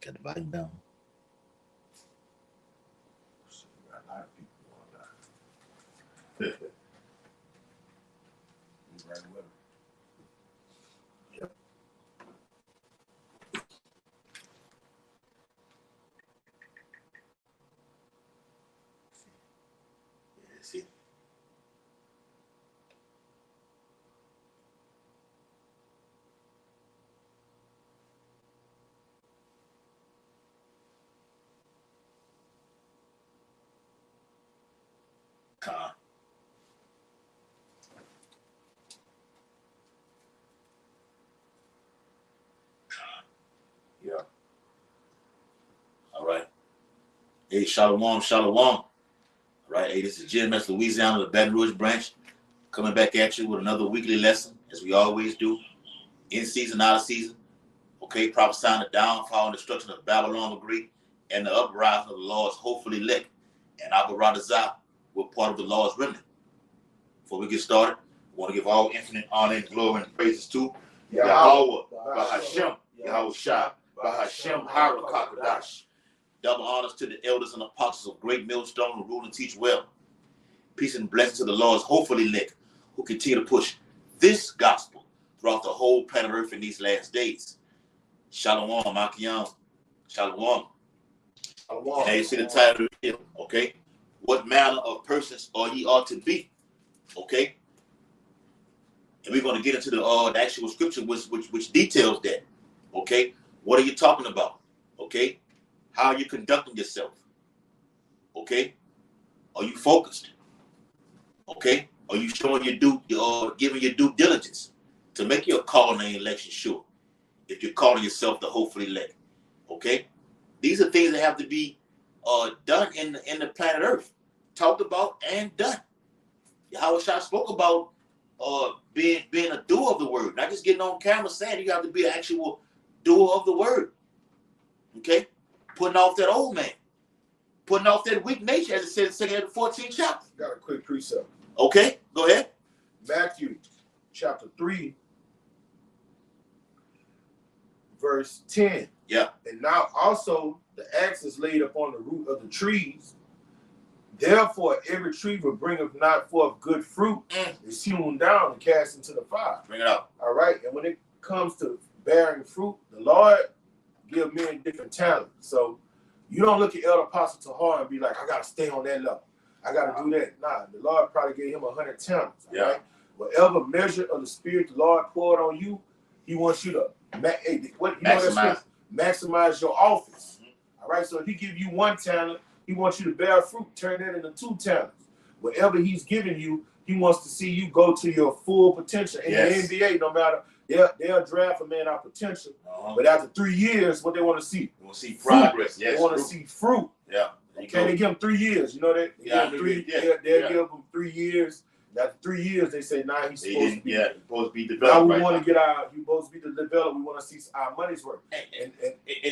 Got the volume down. A lot of people going down. Right with them. Yep. Yeah, see. Con. Yeah. All right. Hey, Shalom, Shalom. All right. Hey, this is Jim S. Louisiana, the Baton Rouge branch, coming back at you with another weekly lesson, as we always do, in season, out of season. Okay, prophesying the downfall and destruction of Babylon the Great and the uprising of the Lord's hopefully elect. And Abaradazah, we're part of the Lord's remnant. Before we get started, I want to give all infinite honor and glory and praises to Yahweh, Bahashem, Yahweh Shah, Bahashem, Harakakadash. Double honors to the elders and apostles of Great Millstone who rule and teach well. Peace and blessings to the Lord's hopefully elect who continue to push this gospel throughout the whole planet Earth in these last days. Shalom, Makiyam. Shalom. Shalom. And now you see the title here, okay? What manner of persons are ye ought to be? Okay? And we're going to get into the actual scripture which details that. Okay? What are you talking about? Okay? How are you conducting yourself? Okay? Are you focused? Okay? Are you showing giving your due diligence to make your calling and election sure? If you're calling yourself the hopefully elect. Okay? These are things that have to be done in the planet Earth. Talked about and done. Yahweh Shah spoke about being a doer of the word, not just getting on camera saying you have to be an actual doer of the word. Okay? Putting off that old man. Putting off that weak nature, as it says in 2 14th chapter. Got a quick precept. Okay, go ahead. Matthew chapter 3, verse 10. Yeah. And now also the axe is laid upon the root of the trees. Therefore, every tree that bringeth not forth good fruit is hewn down and cast into the fire. Bring it out. All right. And when it comes to bearing fruit, the Lord give men different talents. So you don't look at Elder Apostle Tahar and be like, I got to stay on that level. I got to do that. Nah, the Lord probably gave him 100 talents. Yeah. Right? Whatever measure of the Spirit the Lord poured on you, he wants you to maximize your office. Mm-hmm. All right. So if he give you 1 talent, he wants you to bear fruit, turn that into 2 talents. Whatever he's giving you, he wants to see you go to your full potential. In the NBA, no matter, they'll draft a man out potential. But after 3 years, what they want to see? They want to see progress. Yes, they want to see fruit. Yeah. Okay, they give them 3 years. You know that? They'll give them 3 years. After 3 years, they say, nah, he's supposed to be. Yeah, he's supposed to be developed. Now we want to get he's supposed to be developed. We want to see our money's worth. And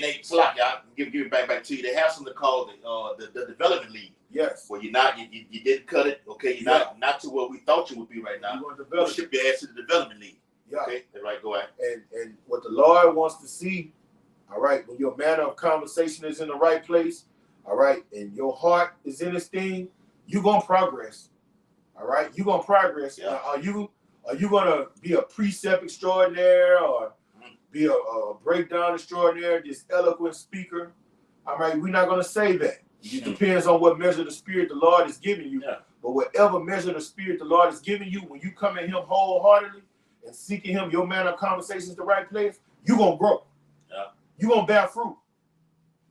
they slack, y'all. Give it back to you. They have something called the development league. Yes. Where you didn't cut it. Okay, you're not to where we thought you would be right now. You want to develop. We'll ship your ass to the development league. Yeah. Okay, right, go ahead. And what the Lord wants to see, all right, when your manner of conversation is in the right place, all right, and your heart is in this thing, you're gonna progress. All right, you're gonna progress. Yeah. Are you gonna be a precept extraordinaire or be a breakdown extraordinaire, this eloquent speaker? All right, we're not gonna say that. It depends on what measure of the Spirit the Lord is giving you. Yeah. But whatever measure of the Spirit the Lord is giving you, when you come at Him wholeheartedly and seeking Him, your manner of conversation is the right place, you're gonna grow. Yeah. You're gonna bear fruit.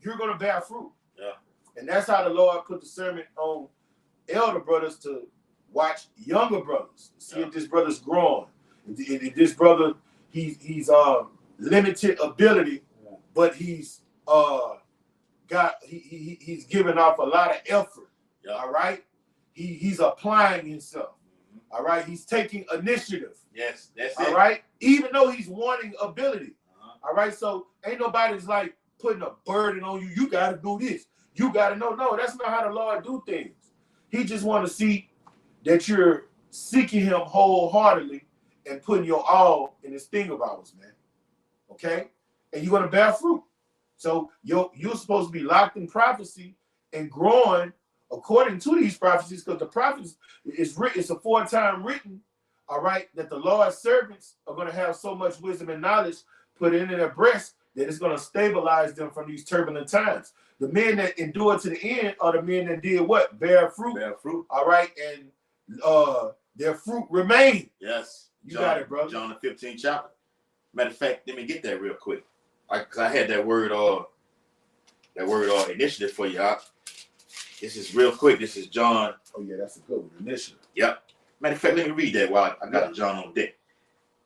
You're gonna bear fruit. Yeah. And that's how the Lord put the sermon on elder brothers to watch younger brothers, see if this brother's growing. If this brother, he's limited ability, but he's he's giving off a lot of effort. Yeah. All right, he's applying himself. Mm-hmm. All right, he's taking initiative. Yes, that's it. All right, even though he's wanting ability. All right, so ain't nobody's like putting a burden on you. You got to do this. You got to know. No, that's not how the Lord do things. He just want to see that you're seeking Him wholeheartedly and putting your all in this thing of ours, man. Okay? And you're going to bear fruit. So you're supposed to be locked in prophecy and growing according to these prophecies, because the prophets is written, it's aforetime written, all right, that the Lord's servants are going to have so much wisdom and knowledge put in their breast that it's going to stabilize them from these turbulent times. The men that endure to the end are the men that did what? Bear fruit. Bear fruit. All right, and their fruit remain. Yes. You got it, brother. John the 15th chapter. Matter of fact, let me get that real quick. Because I had that word initiative for you. This is real quick. This is John. Oh, yeah, that's a good one. Initiative. Yep. Matter of fact, let me read that while I got John on deck.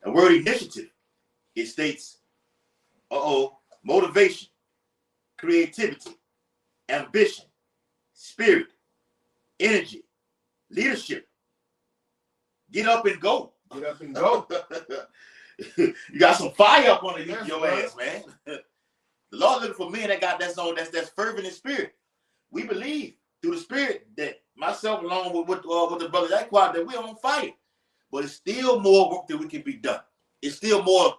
The word initiative, it states, motivation, creativity, ambition, spirit, energy, leadership. Get up and go. Get up and go. You got some fire up on Yes, your brother. ass, man. The Lord looking for men that's fervent in spirit. We believe through the spirit that myself, along with the brother Jaquad, that we're on fire. But it's still more work that we can be done. It's still more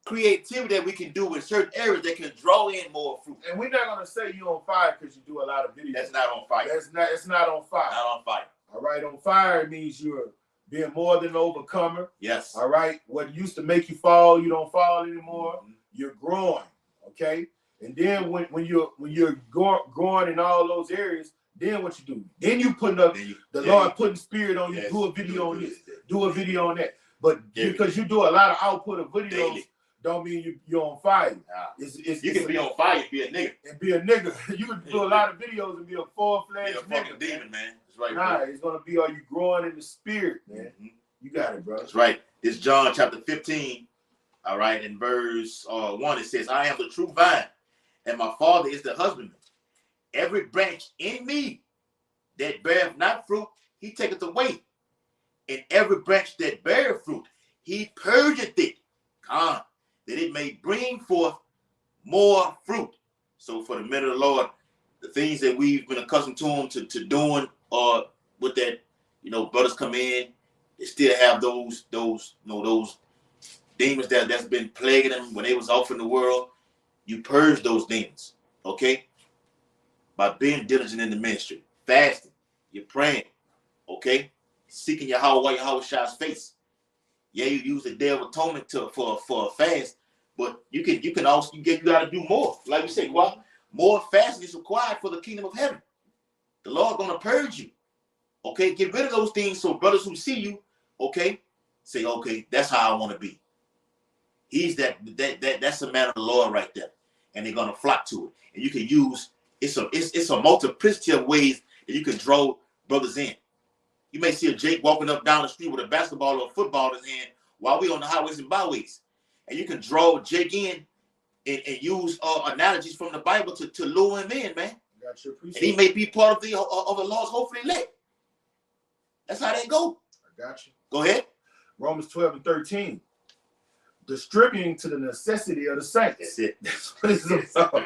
creativity that we can do in certain areas that can draw in more fruit. And we're not gonna say you're on fire because you do a lot of videos. That's not on fire. It's not on fire. Not on fire. All right, on fire means you're being more than an overcomer. Yes. All right, what used to make you fall, you don't fall anymore. Mhm. You're growing, okay? And then when you're growing in all those areas, then what you do? Then you putting up Lord putting spirit on you. Yes. Do a video on this. Yes. Do a video on that. But because you do a lot of output of videos, Daily. don't mean you're on fire. Nah. It's You can be on fire and be a nigga. and be a nigga. You can do a lot of videos and be a Be full-fledged a fucking nigga. demon, man. That's right. Nah, bro. it's gonna be are you growing in the spirit, man. Mhm. You got it, bro. That's right. It's John chapter 15. All right, in verse 1, it says, I am the true vine, and my Father is the husbandman. Every branch in me that beareth not fruit, he taketh away. And every branch that beareth fruit, he purgeth it, that it may bring forth more fruit. So for the men of the Lord, the things that we've been accustomed to doing, with that, brothers come in, they still have those demons that's been plaguing them when they was off in the world. You purge those demons, okay? By being diligent in the ministry, fasting, you're praying, okay? Seeking Yahweh Shai's face. Yeah, you use the Day of Atonement for a fast, but you gotta do more. Like we say, more fasting is required for the kingdom of heaven. The Lord gonna purge you. Okay, get rid of those things so brothers who see you, okay, say, okay, that's how I want to be. He's that's the man of the Lord right there, and they're gonna flock to it. And you can use it's a multiplicity of ways that you can draw brothers in. You may see a Jake walking up down the street with a basketball or a football in his hand while we on the highways and byways, and you can draw Jake in and use analogies from the Bible to lure him in, man. Got your And he may be part of the Lord's hopefully elect. That's how they go. I got you. Go ahead. Romans 12:13. Distributing to the necessity of the saints. That's it. That's what it's about.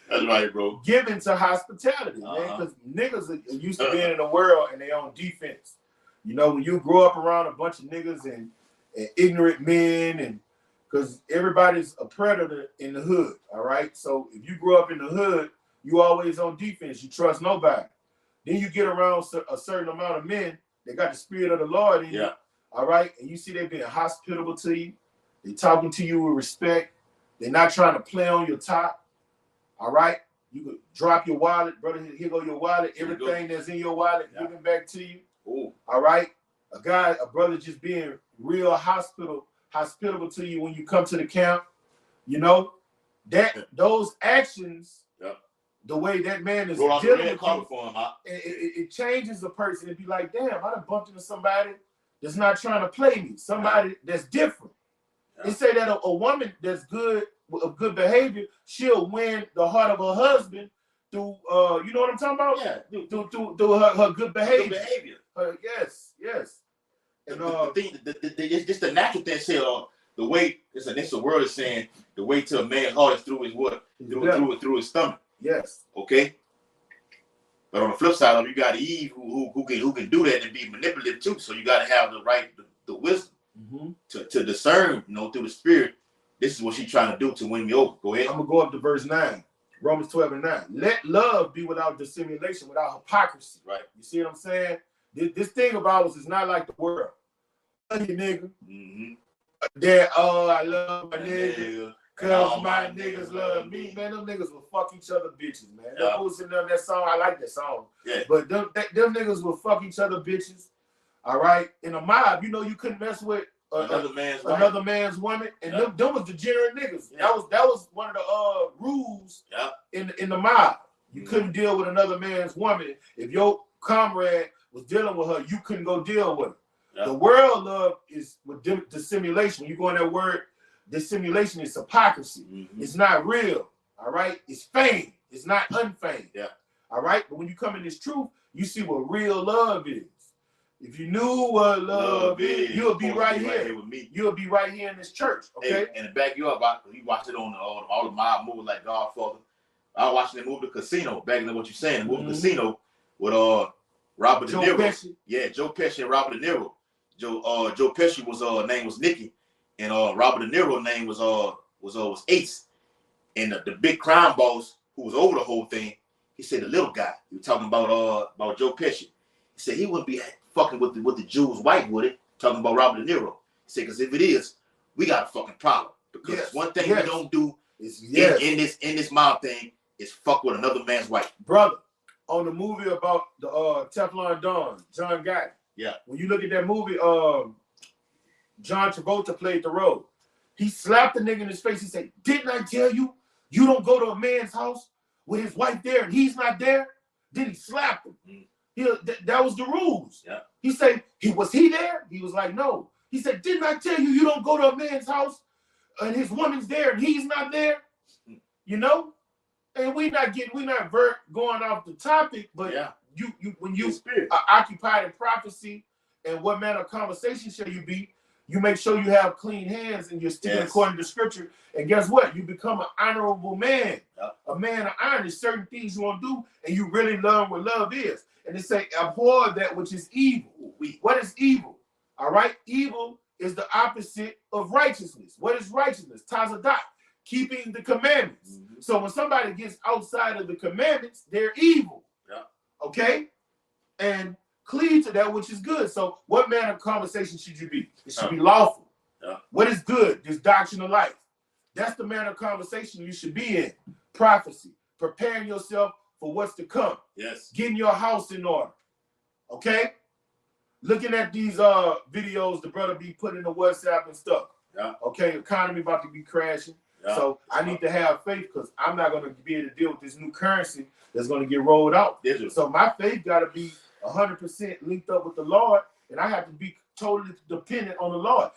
That's right, bro. Giving to hospitality, man, because niggas are used to being in the world and they on defense. When you grow up around a bunch of niggas and ignorant men, and because everybody's a predator in the hood, all right? So if you grow up in the hood, you always on defense. You trust nobody. Then you get around a certain amount of men that got the spirit of the Lord in you, all right? And you see they being hospitable to you. They talking to you with respect. They're not trying to play on your top. All right, you could drop your wallet, brother. Here go your wallet. Everything that's in your wallet, give it back to you. Ooh. All right, a brother just being real hospitable to you when you come to the camp. Those actions, the way that man is dealing with you, for him, it changes a person. It'd be like, damn, I done bumped into somebody that's not trying to play me. Somebody that's different. They say that a woman that's good, of good behavior, she'll win the heart of her husband through, you know what I'm talking about? Yeah. Through her good behavior. Good behavior. Yes. And it's just the natural thing. Say, the way it's a word is saying the way to a man's heart is through his what? Through his stomach. Yes. Okay. But on the flip side of it, you got Eve who can do that and be manipulative too. So you got to have the wisdom to discern, through the spirit This is what she's trying to do to win me over. Go ahead. I'm gonna go up to verse 9. Romans 12:9. Let love be without dissimulation, without hypocrisy. Right. You see what I'm saying? This thing of ours is not like the world. Love you, nigga. That I love my nigga. Cause my niggas love me. Man, them niggas will fuck each other bitches, man. Yeah. Who's in that song? I like that song. Yeah. But them niggas will fuck each other bitches. All right. In a mob, you know you couldn't mess with another man's woman. And them was degenerate niggas. Yeah. That was one of the rules in the mob. You couldn't deal with another man's woman. If your comrade was dealing with her, you couldn't go deal with her. Yeah. The world love is with dissimulation. When you go in that word, dissimulation is hypocrisy. It's not real. All right. It's feigned. It's not unfeigned. Yeah. All right. But when you come in this truth, you see what real love is. If you knew what love is, you'll be right here with me. You'll be right here in this church. Okay. Hey, and to back you up, you watched it on all the mob movies like Godfather. I was watching the movie The Casino. Back in what you're saying, the movie Casino with Robert De Niro. Pesci. Yeah, Joe Pesci and Robert De Niro. Joe Pesci was name was Nicky, and Robert De Niro name was Ace. And the big crime boss who was over the whole thing, he said the little guy. He was talking about Joe Pesci. He said he wouldn't be fucking with the Jews white, would it? Talking about Robert De Niro. He said, because if it is, we got a fucking problem. Because one thing we don't do is in this mob thing is fuck with another man's wife. Brother, on the movie about the Teflon Don, John Gotti. Yeah. When you look at that movie, John Travolta played the role. He slapped the nigga in his face. He said, "Didn't I tell you, you don't go to a man's house with his wife there and he's not there?" Then he slapped him. That was the rules. Yeah. He said, was he there? He was like, no. He said, "Didn't I tell you, you don't go to a man's house and his woman's there and he's not there?" You know? And we not going off the topic, but when you are occupied in prophecy and what manner of conversation shall you be, you make sure you have clean hands and you're sticking according to scripture. And guess what? You become an honorable man. A man of honor. There's certain things you want to do, and you really learn what love is. And they say, abhor that which is evil. What is evil? All right? Evil is the opposite of righteousness. What is righteousness? Tazadat. Keeping the commandments. So when somebody gets outside of the commandments, they're evil. Okay? And cleave to that which is good. So what manner of conversation should you be? It should be lawful. What is good? This doctrine of life. That's the manner of conversation you should be in. Prophecy. Preparing yourself for what's to come. Yes. Getting your house in order. Okay? Looking at these videos the brother be putting in the WhatsApp and stuff. Okay, economy about to be crashing. So I need to have faith because I'm not going to be able to deal with this new currency that's going to get rolled out. So my faith got to be 100% linked up with the Lord, and I have to be totally dependent on the Lord.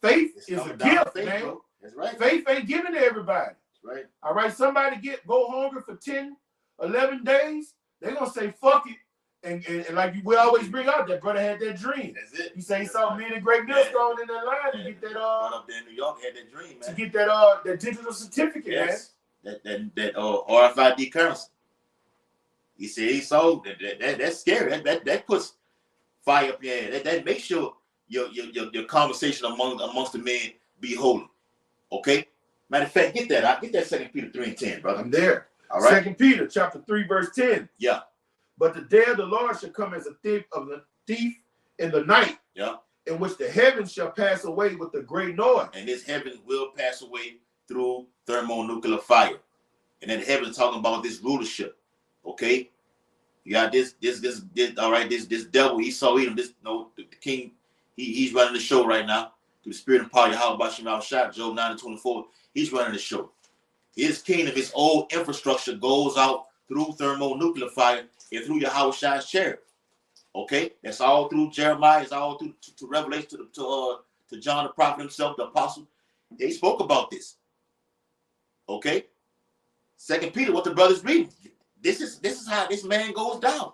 Faith is a gift, man. Bro. That's right. Faith ain't given to everybody. That's right. All right, somebody go hungry for 10, 11 days, they're going to say, fuck it. And like we always bring out, that brother had that dream. That's it. He said he saw me and the Great Millstone in that line to get that up there in New York had that dream, man. To get that digital certificate, man. That RFID currency. He said he saw that's scary. That puts fire up your head. That makes sure your conversation amongst the men be holy. Okay? Matter of fact, get that 2 Peter 3:10, brother. I'm there. All right. 2 Peter chapter 3, verse 10. Yeah. But the day of the Lord shall come as a thief in the night, in which the heavens shall pass away with a great noise. And this heaven will pass away through thermonuclear fire. And then the heavens talking about this rulership. Okay? You got this all right, this devil, he saw him, the king, he's running the show right now. Through the spirit and power, how about Shemal Shah, Job 9:24, he's running the show. His kingdom, his old infrastructure goes out through thermonuclear fire and through Yahweh Shai's chair. Okay? That's all through Jeremiah. It's all through to Revelation, to John the prophet himself, the apostle. They spoke about this. Okay? 2 Peter, what the brothers reading. This is how this man goes down.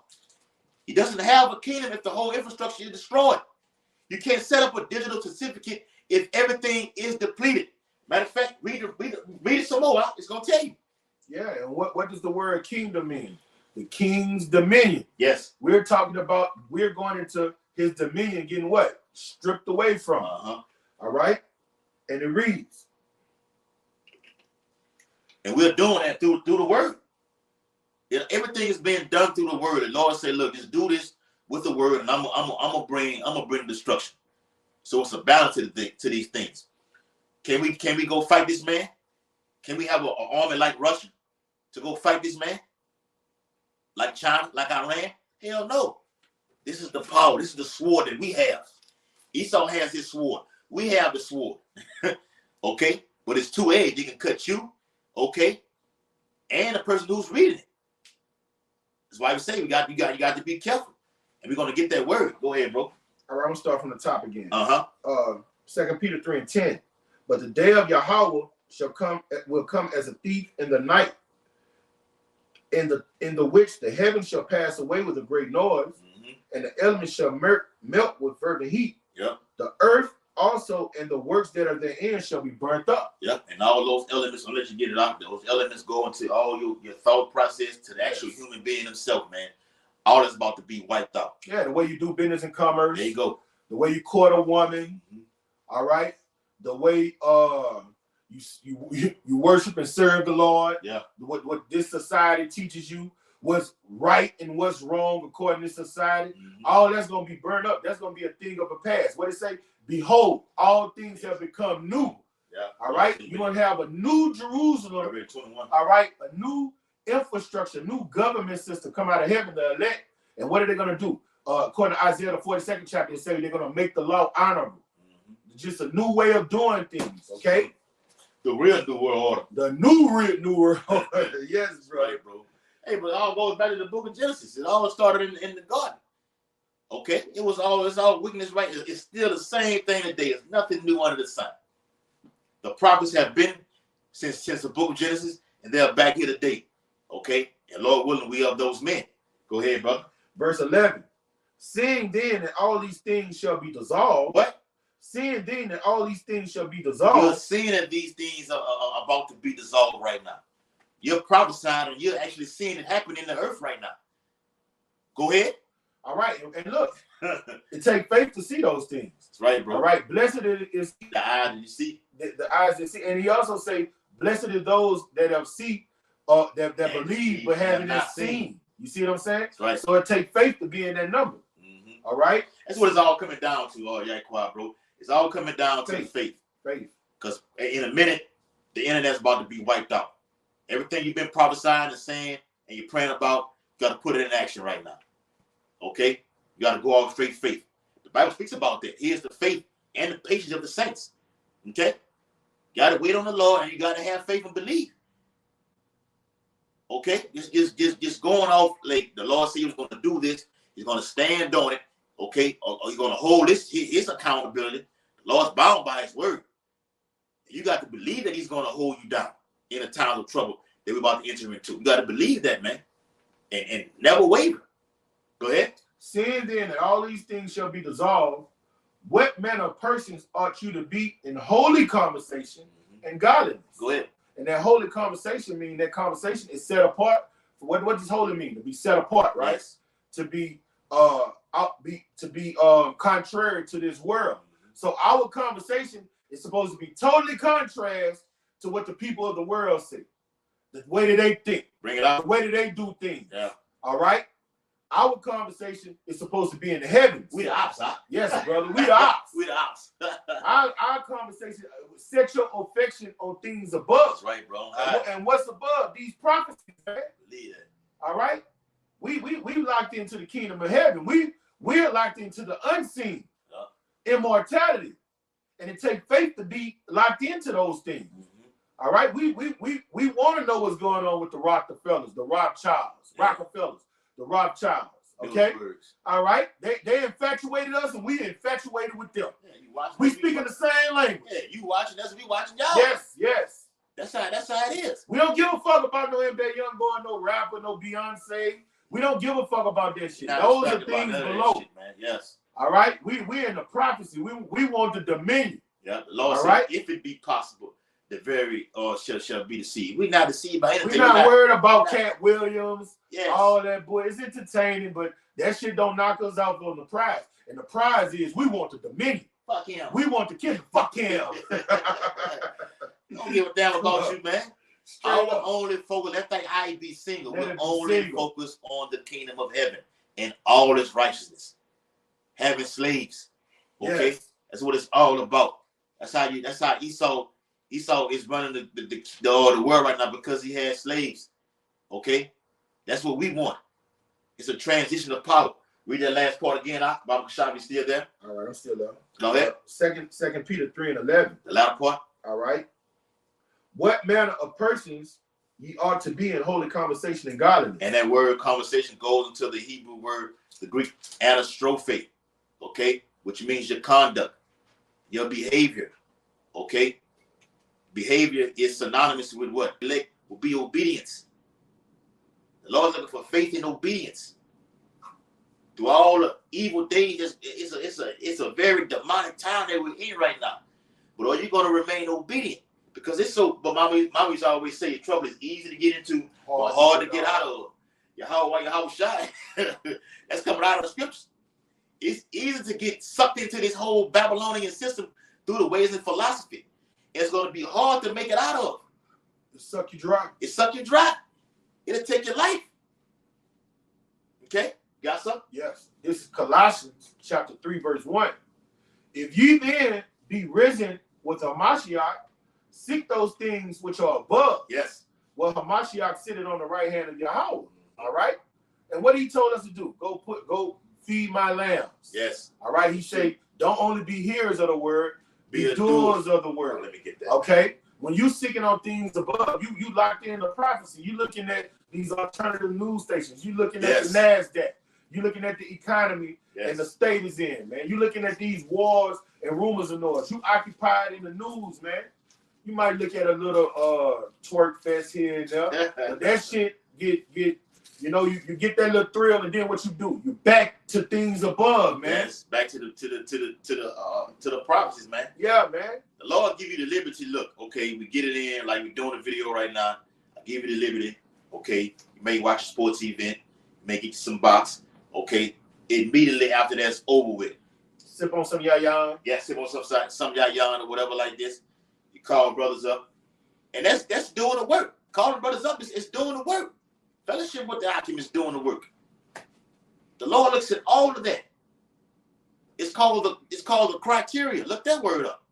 He doesn't have a kingdom if the whole infrastructure is destroyed. You can't set up a digital certificate if everything is depleted. Matter of fact, read it some more. It's going to tell you. Yeah, and what does the word kingdom mean? The king's dominion. Yes. We're talking about, we're going into his dominion, getting what? Stripped away from. All right? And it reads, And we're doing that through the word. Everything is being done through the word. The Lord said, look, just do this with the word, and I'm gonna bring destruction. So it's a balance to these things. Can we go fight this man? Can we have an army like Russia to go fight this man? Like China, like Iran? Hell no. This is the power. This is the sword that we have. Esau has his sword. We have the sword. Okay? But it's two-edged. It can cut you, okay, and the person who's reading it. That's why we say you got to be careful. And we're gonna get that word. Go ahead, bro. All right, I'm gonna start from the top again. 2 Peter 3:10. But the day of Yahweh will come as a thief in the night, in the which the heavens shall pass away with a great noise, and the elements shall melt with fervent heat. Yep. The earth also and the works that are therein shall be burnt up. Yep. And all those elements, I'll let you get it out. Those elements go into all your thought process to the actual human being himself, man. All that's about to be wiped out. Yeah, the way you do business and commerce. There you go. The way you court a woman. All right. The way you worship and serve the Lord. Yeah. What this society teaches you, what's right and what's wrong according to society. All that's gonna be burned up. That's gonna be a thing of the past. What it say? Behold, all things have become new. Yeah. All right. You're gonna have a new Jerusalem. 21. All right, a new infrastructure, new government system come out of heaven, the elect. And what are they gonna do? According to Isaiah the 42nd chapter, they say they're gonna make the law honorable. Just a new way of doing things, okay? The real new world order. The new world order. Yes, bro. Right, bro. Hey, but it all goes back to the book of Genesis. It all started in the garden. Okay? It's all weakness, right? It's still the same thing today. It's nothing new under the sun. The prophets have been since the book of Genesis, and they're back here today. Okay? And Lord willing, we are those men. Go ahead, brother. Verse 11. Seeing then that all these things shall be dissolved. What? Seeing then that all these things shall be dissolved. You're seeing that these things are about to be dissolved right now. You're prophesying and you're actually seeing it happen in the earth right now. Go ahead. All right. And look, it takes faith to see those things. That's right, bro. All right. Blessed is the eye that you see. The eyes that see. And he also say, blessed are those that have seen, that believe but haven't seen. You see what I'm saying? That's right. So it takes faith to be in that number. All right. That's what it's all coming down to. Oh, yeah, quiet, bro. It's all coming down to faith. Faith. Because in a minute, the internet's about to be wiped out. Everything you've been prophesying and saying and you're praying about, you got to put it in action right now. Okay? You got to go off straight faith. The Bible speaks about that. Here's the faith and the patience of the saints. Okay? You got to wait on the Lord and you got to have faith and believe. Okay? Just going off like the Lord said he was going to do this. He's going to stand on it. Okay? Or you're going to hold his accountability. The Lord's bound by his word. You got to believe that he's going to hold you down in a time of trouble that we're about to enter into. You got to believe that, man. And never waver. Go ahead. Seeing then that all these things shall be dissolved, what manner of persons ought you to be in holy conversation and godliness? Go ahead. And that holy conversation means that conversation is set apart. What does holy mean? To be set apart, right? Yes. To be contrary to this world. So our conversation is supposed to be totally contrast to what the people of the world say. The way that they think. Bring it out. The way that they do things. Yeah. All right? Our conversation is supposed to be in the heavens. We the ops, huh? Yes, brother. We the ops. We the ops. our conversation, set your affection on things above. That's right, bro. And what's above? These prophecies, man. Believe it. All right? We locked into the kingdom of heaven. We're locked into the unseen. Immortality. And it takes faith to be locked into those things. All right? We want to know what's going on with the Rockefellers, the Rothschilds, the Rothschilds. Okay? All right? They infatuated us and we infatuated with them. Yeah, you watching. We speaking the same language. Yeah, you watching us, we watching y'all. Yes. That's how it is. We don't give a fuck about no NBA Youngboy, no rapper, no Beyonce. We don't give a fuck about that shit. Those are things below. Shit, man. Yes. All right? We're in the prophecy. We want the dominion. Yeah, the Lord said, if it be possible, the very shall be deceived. We're not deceived by anything. We're not worried about Cat Williams, yes. All that, boy. It's entertaining, but that shit don't knock us out on the prize. And the prize is we want the dominion. Fuck him. We want the kid. Fuck him. Don't give a damn about you, man. Our only focus, that's like how you be single. We're only focused on the kingdom of heaven and all its righteousness. Having slaves. Okay? Yes. That's what it's all about. That's how Esau is running the world right now, because he has slaves. Okay? That's what we want. It's a transition of power. Read that last part again. Baba Kashabi still there? All right, I'm still there. Go ahead. Second Peter 3:11. The latter part. All right. What manner of persons ye ought to be in holy conversation and godliness. And that word conversation goes into the Hebrew word, the Greek anastrophe, okay, which means your conduct, your behavior, okay. Behavior is synonymous with what? Will be obedience. The Lord's looking for faith and obedience. Through all the evil days, it's a very demonic time that we're in right now. But are you going to remain obedient? Because it's so, but mommy's always say trouble is easy to get into, but hard to get out of. Yahweh Shai. That's coming out of the scriptures. It's easy to get sucked into this whole Babylonian system through the ways of philosophy. It's going to be hard to make it out of. It'll suck you dry. It suck you dry. It'll take your life. Okay? Got something? Yes. This is Colossians chapter 3, verse 1. If ye then be risen with Hamashiach, seek those things which are above. Yes. Well, Hamashiach sitteth on the right hand of Yahweh. All right? And what he told us to do? Go feed my lambs. Yes. All right? He said, don't only be hearers of the word, be doers of the word. Let me get that. Okay? When you seeking on things above, you locked in the prophecy. You looking at these alternative news stations. You looking at the NASDAQ. You looking at the economy and the state is in, man. You looking at these wars and rumors of noise. You occupied in the news, man. You might look at a little twerk fest here and there. But that shit get you get that little thrill, and then what you do? You back to things above, man. Yes, back to the prophecies, man. Yeah, man. The Lord give you the liberty. Look, okay, we get it in like we're doing a video right now. I give you the liberty. Okay, you may watch a sports event, may get some box. Okay, immediately after that's over with, sip on some yayan. Yeah, sip on some yayan or whatever like this. You call brothers up, and that's doing the work. Calling brothers up is doing the work. Fellowship with the Akim is doing the work. The Lord looks at all of that. It's called the criteria. Look that word up.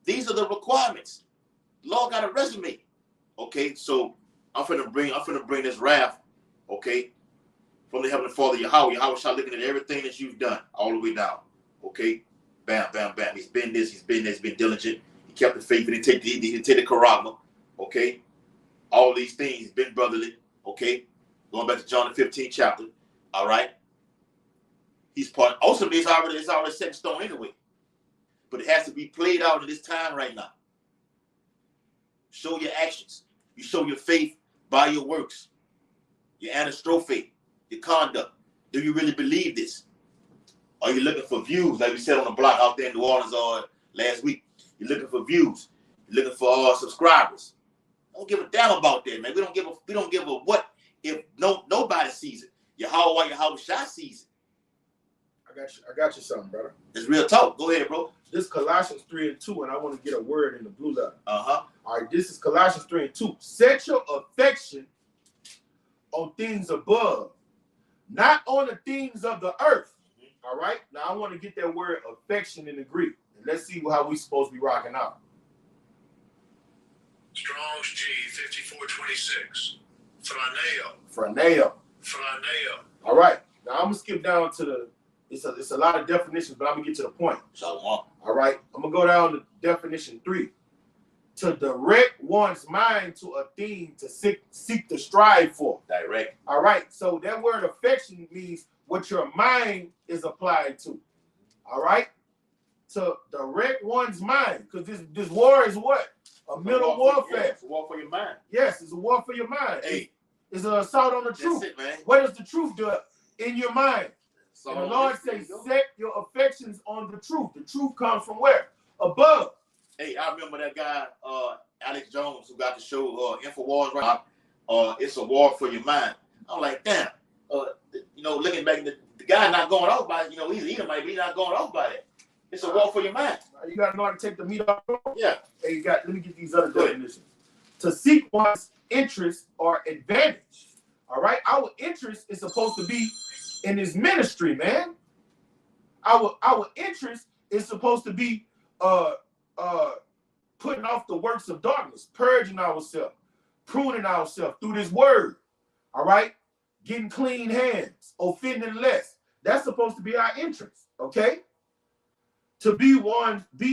These are the requirements. The Lord got a resume. Okay, so I'm finna bring this wrath, okay, from the Heavenly Father Yahweh. Yahweh shall looking at everything that you've done all the way down. Okay, bam, bam, bam. He's been this. He's been diligent. He kept the faith. He didn't take the karama. Okay. All these things, he's been brotherly, okay? Going back to John the 15th chapter, all right? He's part, ultimately, it's already set in stone anyway. But it has to be played out in this time right now. Show your actions. You show your faith by your works, your anastrophe, your conduct. Do you really believe this? Are you looking for views, like we said on the block out there in New Orleans last week? You're looking for views. You're looking for subscribers. Don't give a damn about that, man. We don't give a what if nobody sees it. Yahweh Shai sees it. I got you something, brother. It's real talk. Go ahead, bro. This is Colossians 3:2, and I want to get a word in the blue letter. Uh-huh. All right, this is Colossians 3:2. Set your affection on things above, not on the things of the earth. All right? Now I want to get that word affection in the Greek. And let's see how we supposed to be rocking out. Strong's G 5426. Phraneo. Phraneo. All right. Now I'm gonna skip down to it's a lot of definitions, but I'm gonna get to the point. Shalom. All right. I'm gonna go down to definition 3. To direct one's mind to a thing to seek to strive for. Direct. All right. So that word affection means what your mind is applied to. All right. To direct one's mind, because this war is what? A mental warfare. It's a war for your mind. Yes, it's a war for your mind. Hey. It's an assault on the truth. That's it, man. What does the truth do in your mind? And the Lord says, set your affections on the truth. The truth comes from where? Above. Hey, I remember that guy, Alex Jones, who got the show InfoWars right now. It's a war for your mind. I'm like, damn. Looking back, the guy not going off by it. He's eating, might be not going off by it. It's a war for your mind. You got to know how to take the meat off. Yeah. Hey, let me get these other definitions. to seek one's interest or advantage. All right, our interest is supposed to be in His ministry, man. Our interest is supposed to be putting off the works of darkness, purging ourselves, pruning ourselves through this word. All right, getting clean hands, offending less. That's supposed to be our interest. Okay, to be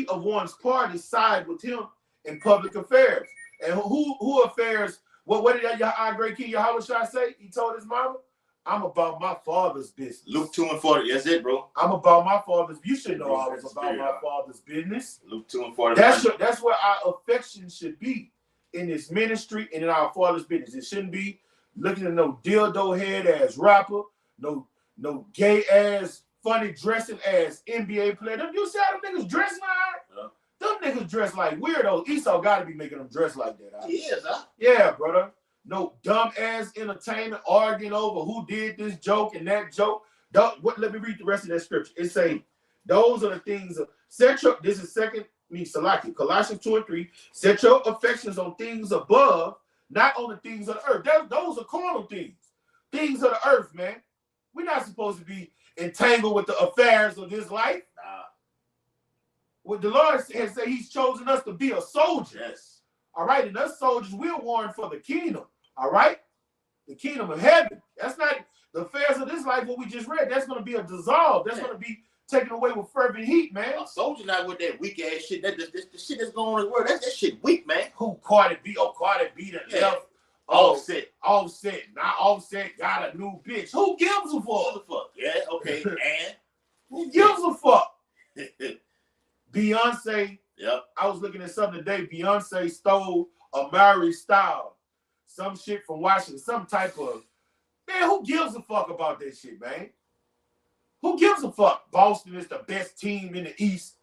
of one's party, side with Him in public affairs. And who affairs? What did our great King Yahushua say? He told his mama, "I'm about my Father's business." Luke 2:40. That's it, bro. I'm about my Father's. You should know I was about my Father's business. Luke 2:40. That's where our affection should be, in His ministry and in our Father's business. It shouldn't be looking at no dildo head ass rapper, no gay ass, funny dressing ass NBA player. You see how them niggas dress now? Yeah. Them niggas dress like weirdos. Esau got to be making them dress like that. Huh? He is, huh? Yeah, brother. No dumb ass entertainment arguing over who did this joke and that joke. Let me read the rest of that scripture. It say, those are the things of this is Colossians 2:3. Set your affections on things above, not on the things of the earth. Those are carnal things. Things of the earth, man. We're not supposed to be entangled with the affairs of this life. Nah. What the Lord has said, He's chosen us to be a soldier. Yes. All right, and us soldiers, we're warned for the kingdom. All right, the kingdom of heaven. That's not the affairs of this life. What we just read, that's going to be a dissolve. That's going to be taken away with fervent heat, man. A soldier not with that weak ass shit. The shit that's going on in the world. That shit weak, man. Who Cardi B? Oh, Cardi B that left. Offset. Not Offset got a new bitch. Who gives a fuck? Yeah, okay. And who gives a fuck? Beyonce. Yep. I was looking at something today. Beyonce stole a Mary style, some shit from Washington, some type of man. Who gives a fuck about that shit, man? Who gives a fuck? Boston is the best team in the East.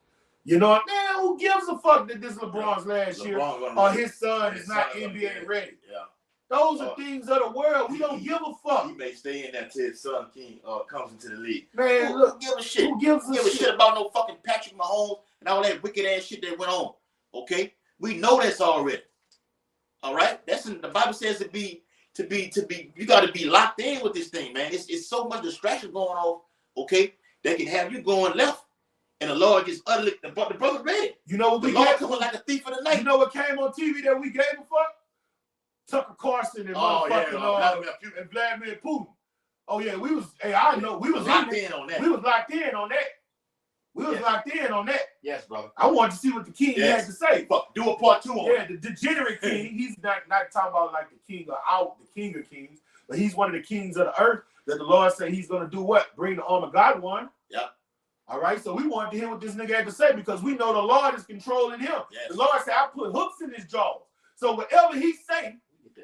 You know what, man? Who gives a fuck that this LeBron's last year or his son is not NBA ready? Yeah. Those are things of the world. We don't give a fuck. He may stay in that till his son King comes into the league. Man, who give a shit? Who gives a shit about no fucking Patrick Mahomes and all that wicked ass shit that went on? Okay, we know that's already. All right, that's in the Bible says to be. You got to be locked in with this thing, man. It's so much distraction going on. Okay, that can have you going left, and the Lord just utterly the brother read it. You know what the Lord coming like a thief of the night. You know what came on TV that we gave a fuck? Tucker Carlson and and Vladimir Putin. Oh yeah, we was. Hey, I know we was locked in on that. We was locked in on that. Locked in on that. Yes, brother. I wanted to see what the king had to say. Fuck, do a part 2 on it. Yeah, the degenerate king. He's not talking about like the king of kings, but he's one of the kings of the earth that the Lord said He's going to do what? Bring the arm of God one. Yeah. All right, so we wanted to hear what this nigga had to say because we know the Lord is controlling him. Yes. The Lord said, I put hooks in his jaws. So whatever he's saying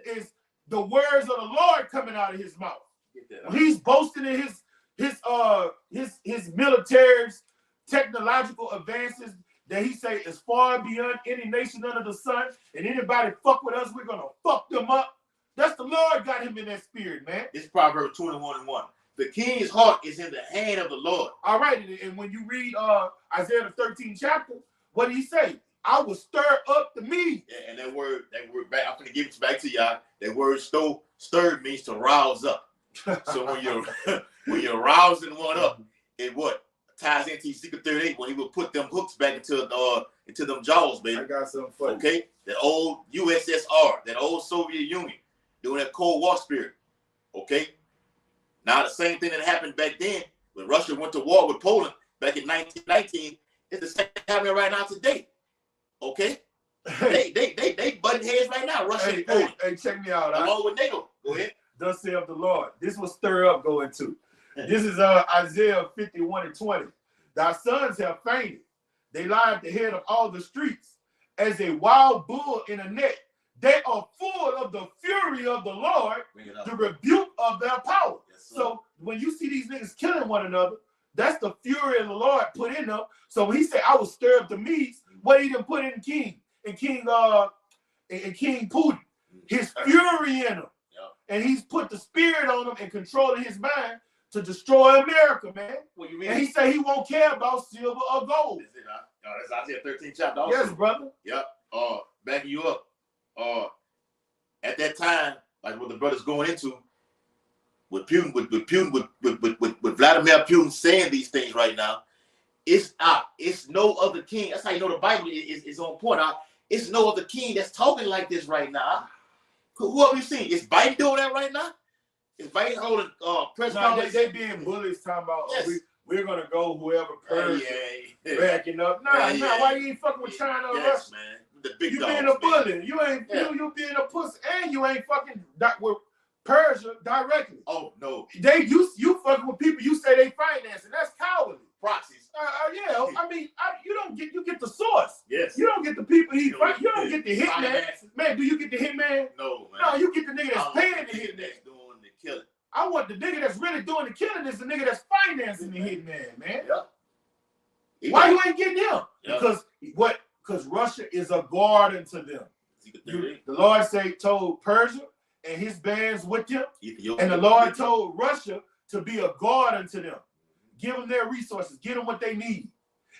is the words of the Lord coming out of his mouth. He's boasting in his military's technological advances that he say is far beyond any nation under the sun, and anybody fuck with us, we're gonna fuck them up. That's the Lord got him in that spirit, man. It's Proverbs 21:1. The king's heart is in the hand of the Lord. All right, and when you read Isaiah the 13th chapter, what did he say? I will stir up the meat. Yeah, and that word back, I'm gonna give it back to y'all. That word stirred means to rouse up. So when you're rousing one up, it what? Ties into Ezekiel 38 when he would put them hooks back into them jaws, baby. I got something for you. Okay? That old USSR, that old Soviet Union, doing that Cold War spirit. Okay? Now the same thing that happened back then when Russia went to war with Poland back in 1919 is the same happening right now today. Okay? They butting heads right now, Russia and Poland. Hey, check me out. Along with NATO. Go ahead. Thus saith the Lord. This will stir up going to. This is Isaiah 51:20. Thy sons have fainted. They lie at the head of all the streets as a wild bull in a net. They are full of the fury of the Lord, the rebuke of their power. Yes, so when you see these niggas killing one another, that's the fury of the Lord put in them. So when he said, I will stir up the Medes, what he done put in King Putin? His fury in him. And he's put the spirit on him and controlling his mind to destroy America, man. What you mean? And he said he won't care about silver or gold. That's Isaiah 13th chapter. Yes, brother. Yep. Backing you up. that time, like what the brother's going into, with Putin, with Vladimir Putin saying these things right now, it's no other king. That's how you know the Bible is on point. It's no other king that's talking like this right now. Who have you seen? Is Biden doing that right now? Is Biden holding press conference? They being bullies talking about Yes. we're gonna go whoever Persia backing up. Nah, why you ain't fucking with China or Russia? Yes, man. The big You dogs, being a bully. man. You ain't you being a pussy, and you ain't fucking with Persia directly. Oh no. You fucking with people you say they financing. That's cowardly. Proxies. Yeah. I mean, you get the source. Yes. You don't get the people he fight. You don't get the hitman. Financing. Man, do you get the hitman? No, man. No, you get the nigga that's paying the hitman. That's doing the killing. I want the nigga that's really doing the killing is the nigga that's financing the hitman, man. Yeah. Why you ain't getting him? Yeah. Because Russia is a guardian to them. The Lord told Persia and his bands with them, and the Lord told Russia to be a guardian to them. Give them their resources, give them what they need.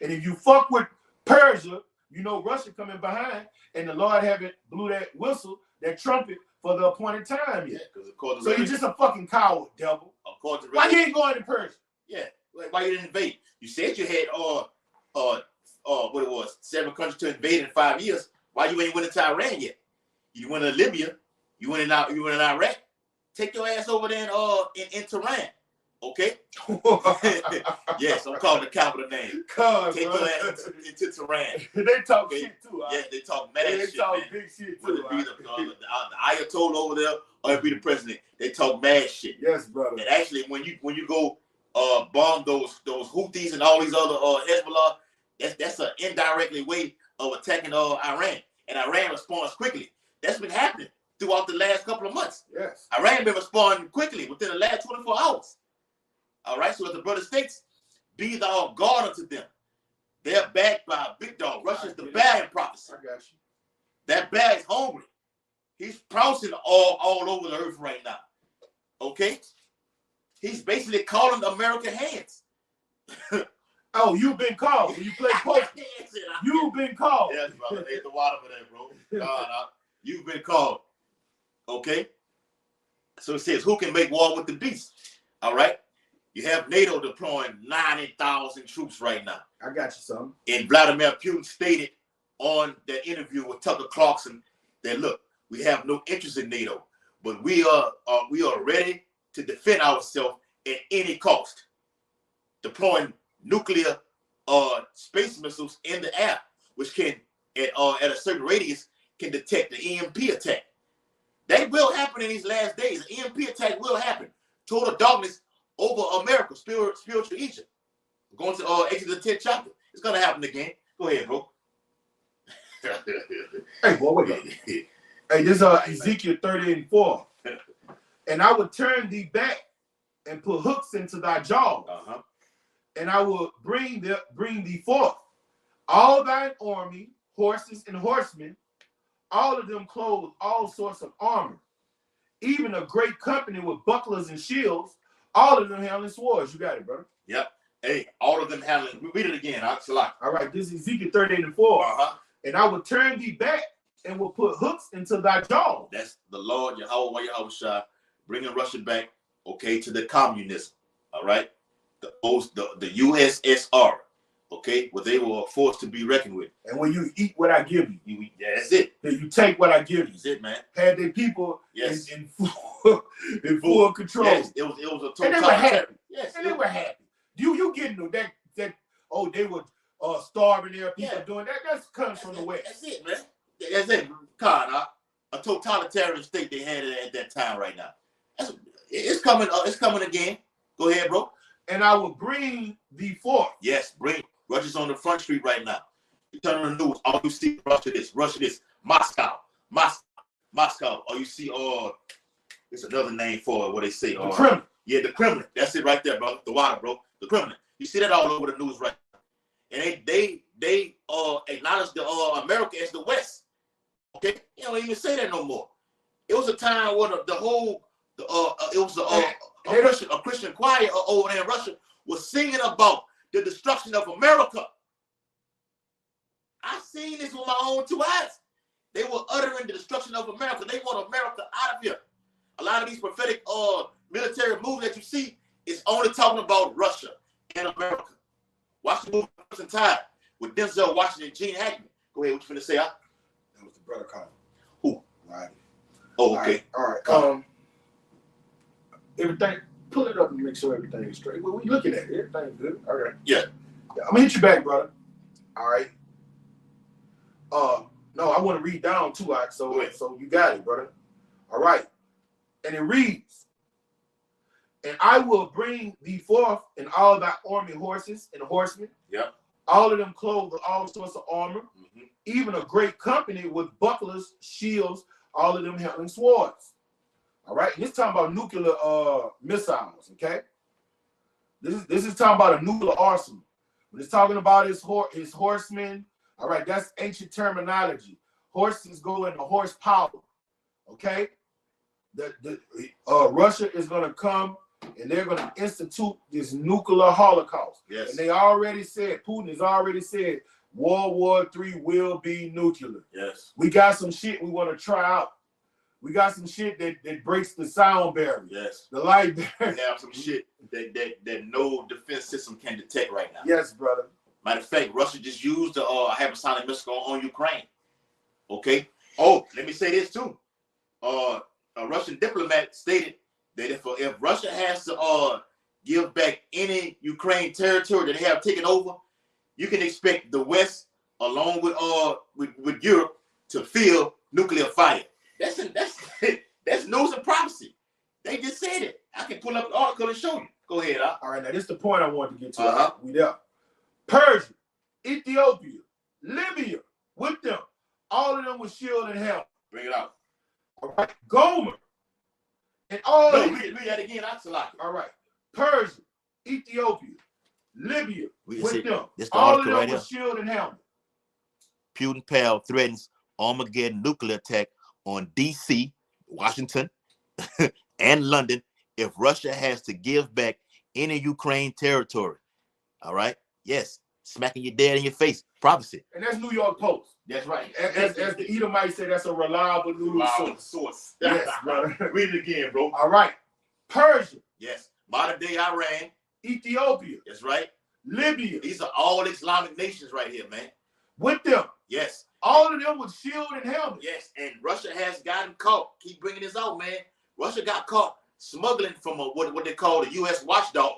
And if you fuck with Persia, you know Russia coming behind, and the Lord haven't blew that whistle, that trumpet for the appointed time yet. So you're just a fucking coward, devil. Why you ain't going to Persia? Yeah, like why you didn't invade? You said you had what it was, 7 countries to invade in 5 years. Why you ain't went into Iran yet? You went to Libya, you went in Iraq. Take your ass over there in Tehran. Okay? Yes, I'm calling the capital name. Take your ass into Tehran. They talk shit too. Yeah, they talk mad shit. They talk man. big shit Whether too. it be the Ayatollah over there or it be the president, they talk mad shit. Yes, brother. And actually, when you go bomb those Houthis and all these other Hezbollah, that's an indirectly way of attacking Iran, and Iran responds quickly. That's been happening throughout the last couple of months. Yes. Iran been responding quickly within the last 24 hours. All right, so as the brother states, be thou guard unto them. They're backed by a big dog. Russia's the bear in prophecy. I got you. That bear is hungry. He's pouncing all over the earth right now. Okay? He's basically calling America hands. Oh, you've been called. When you play poker, you've been called. Yes, brother. Ain't the water for that, bro. You've been called. Okay? So it says, who can make war with the beast? All right? You have NATO deploying 90,000 troops right now. I got you, son. And Vladimir Putin stated on that interview with Tucker Carlson that, look, we have no interest in NATO, but we are ready to defend ourselves at any cost. Deploying nuclear space missiles in the air, which can, at a certain radius, can detect the EMP attack. That will happen in these last days. The EMP attack will happen. Total darkness over America, spiritual Egypt. We're going to Exodus 10th chapter. It's going to happen again. Go ahead, bro. Hey, boy, wait up. Hey, this is Ezekiel 30:4. And I will turn thee back and put hooks into thy jaws. And I will bring thee forth all thine army, horses and horsemen, all of them clothed all sorts of armor, even a great company with bucklers and shields, all of them handling swords. You got it, brother. Yep. Hey, all of them handling. Read it again. All right, this is Ezekiel 30:4. And I will turn thee back and will put hooks into thy jaws. That's the Lord, Yahweh Shah, bringing Russia back, okay, to the communism. All right. The USSR, okay, where they were forced to be reckoned with. And when you eat what I give you, that's it. Then you take what I give you. That's it, man. Had their people in full control. Yes, it was a total. And they were happy. Yes, and they were happy. You getting that they were starving their people doing that. That comes from the West. That's it, man. That's it. God, a totalitarian state they had at that time right now. It's coming. It's coming again. Go ahead, bro. And I will bring thee forth. Yes, bring. Russia's on the front street right now. You turn on the news, all you see Russia this, Moscow. Or you see, it's another name for it, what they say. The Kremlin. Yeah, the Kremlin. That's it right there, bro. The water, bro. The Kremlin. You see that all over the news right now. And they acknowledge the America as the West. Okay? You don't even say that no more. It was a time where a Christian choir over there in Russia was singing about the destruction of America. I seen this with my own 2 eyes. They were uttering the destruction of America. They want America a lot of these prophetic military moves that you see is only talking about Russia and America. Watch the movie Crimson Tide with Denzel Washington and Gene Hackman. Go ahead, what you finna say? That was the brother calling. Who? Right. Oh, okay. All right. Everything. Pull it up and make sure everything is straight. Well, we looking at it. Everything's good. All right. Yeah. I'm gonna hit you back, brother. All right. No, I want to read down too, so you got it, brother. All right. And it reads, and I will bring thee forth in all thy army horses and horsemen. Yep. All of them clothed with all sorts of armor, even a great company with bucklers, shields, all of them handling swords. All right, and it's talking about nuclear missiles. Okay, this is talking about a nuclear arsenal. When it's talking about his horsemen, all right, that's ancient terminology. Horses go into horsepower. Okay, Russia is going to come and they're going to institute this nuclear holocaust. Yes. And they already said, Putin has already said, World War III will be nuclear. Yes. We got some shit we want to try out. We got some shit that breaks the sound barrier. Yes. The light barrier. We have some shit that no defense system can detect right now. Yes, brother. Matter of fact, Russia just used the hypersonic missile on Ukraine. Okay. Oh, let me say this too. A Russian diplomat stated that if Russia has to give back any Ukraine territory that they have taken over, you can expect the West, along with Europe, to feel nuclear fire. That's news and prophecy. They just said it. I can pull up an article and show you. Go ahead. All right, now this is the point I wanted to get to. Uh-huh. We there. Persia, Ethiopia, Libya, with them. All of them with shield and helmet. Bring it out. All right. Gomer. And all no, read that again. All right. Persia, Ethiopia, Libya, with them. All of them with shield and helmet. Putin pal threatens Armageddon nuclear attack on D.C., Washington, and London if Russia has to give back any Ukraine territory. All right? Yes. Smacking your dad in your face. Prophecy. And that's New York Post. That's right. As the Edomites say, that's a reliable news source. Yes, brother. Read it again, bro. All right. Persia. Yes. Modern day Iran. Ethiopia. That's right. Libya. These are all Islamic nations right here, man. With them. Yes. All of them with shield and helmet. Yes, and Russia has gotten caught. Keep bringing this out, man. Russia got caught smuggling from what they call the U.S. watchdog.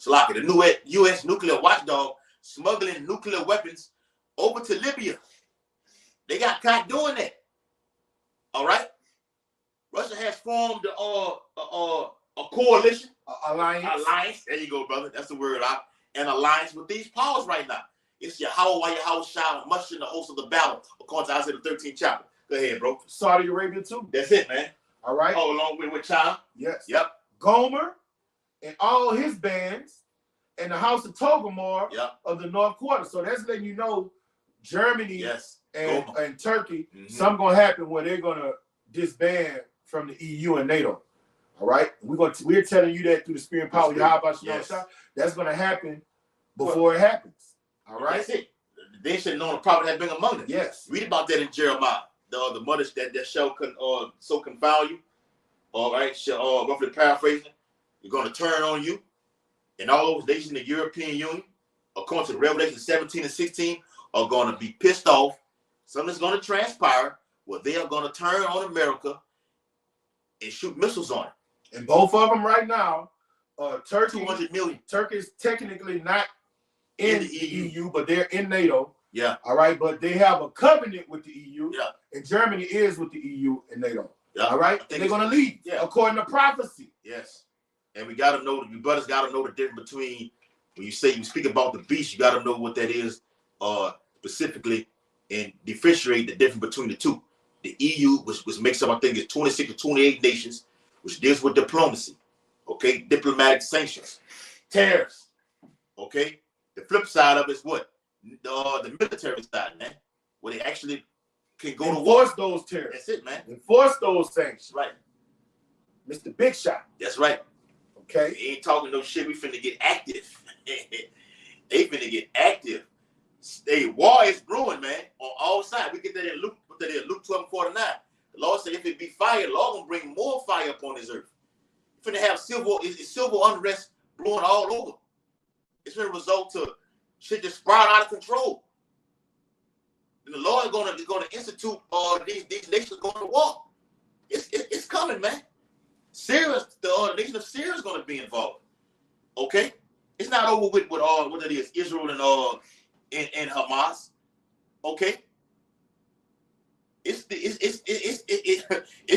Slocky, the U.S. nuclear watchdog, smuggling nuclear weapons over to Libya. They got caught doing that. All right. Russia has formed a coalition, alliance. There you go, brother. That's the word. An alliance with these powers right now. It's Yahweh shall muster in the host of the battle, according to Isaiah the 13th chapter. Go ahead, bro. Saudi Arabia too. That's it, man. All right. Oh, along with China. Yes. Yep. Gomer and all his bands and the house of Togomar of the North Quarter. So that's letting you know Germany and Turkey, something gonna happen where they're gonna disband from the EU and NATO. All right. We're telling you that through the spirit and power of Yahweh. That's gonna happen before it happens. All right. That's it. They should know the prophet had been among them. Yes. Read about that in Jeremiah. The mothers that shall so confound you. All right. Roughly paraphrasing. You're going to turn on you. And all those nations in the European Union, according to Revelation 17 and 16, are going to be pissed off. Something's going to transpire where they are going to turn on America and shoot missiles on it. And both of them right now, Turkey, 200 million. Turkey is technically not in the EU, but they're in NATO. Yeah. All right. But they have a covenant with the EU. Yeah. And Germany is with the EU and NATO. Yeah. All right. And they're going to leave. Yeah. According to prophecy. Yes. And we got to know, you brothers got to know the difference between, when you speak about the beast, you got to know what that is specifically and differentiate the difference between the two. The EU, which makes up, I think, it's 26 or 28 nations, which deals with diplomacy. Okay. Diplomatic sanctions. Tariffs. Okay. The flip side of it is what? The military side, man. Where they actually can go to war. Enforce those tariffs. That's it, man. Enforce those sanctions. Right. Mr. Big Shot. That's right. Okay. We ain't talking no shit. We finna get active. They finna get active. War is brewing, man, on all sides. We get that in Luke 12:49. The Lord said, if it be fight, fire, the Lord gonna bring more fire upon this earth. You're finna have civil unrest blowing all over. It's gonna result to shit just sprout out of control. And the Lord is gonna institute these nations going to war. It's coming, man. Syria, the nation of Syria is gonna be involved. Okay, it's not over with what it is, Israel and Hamas. Okay, it's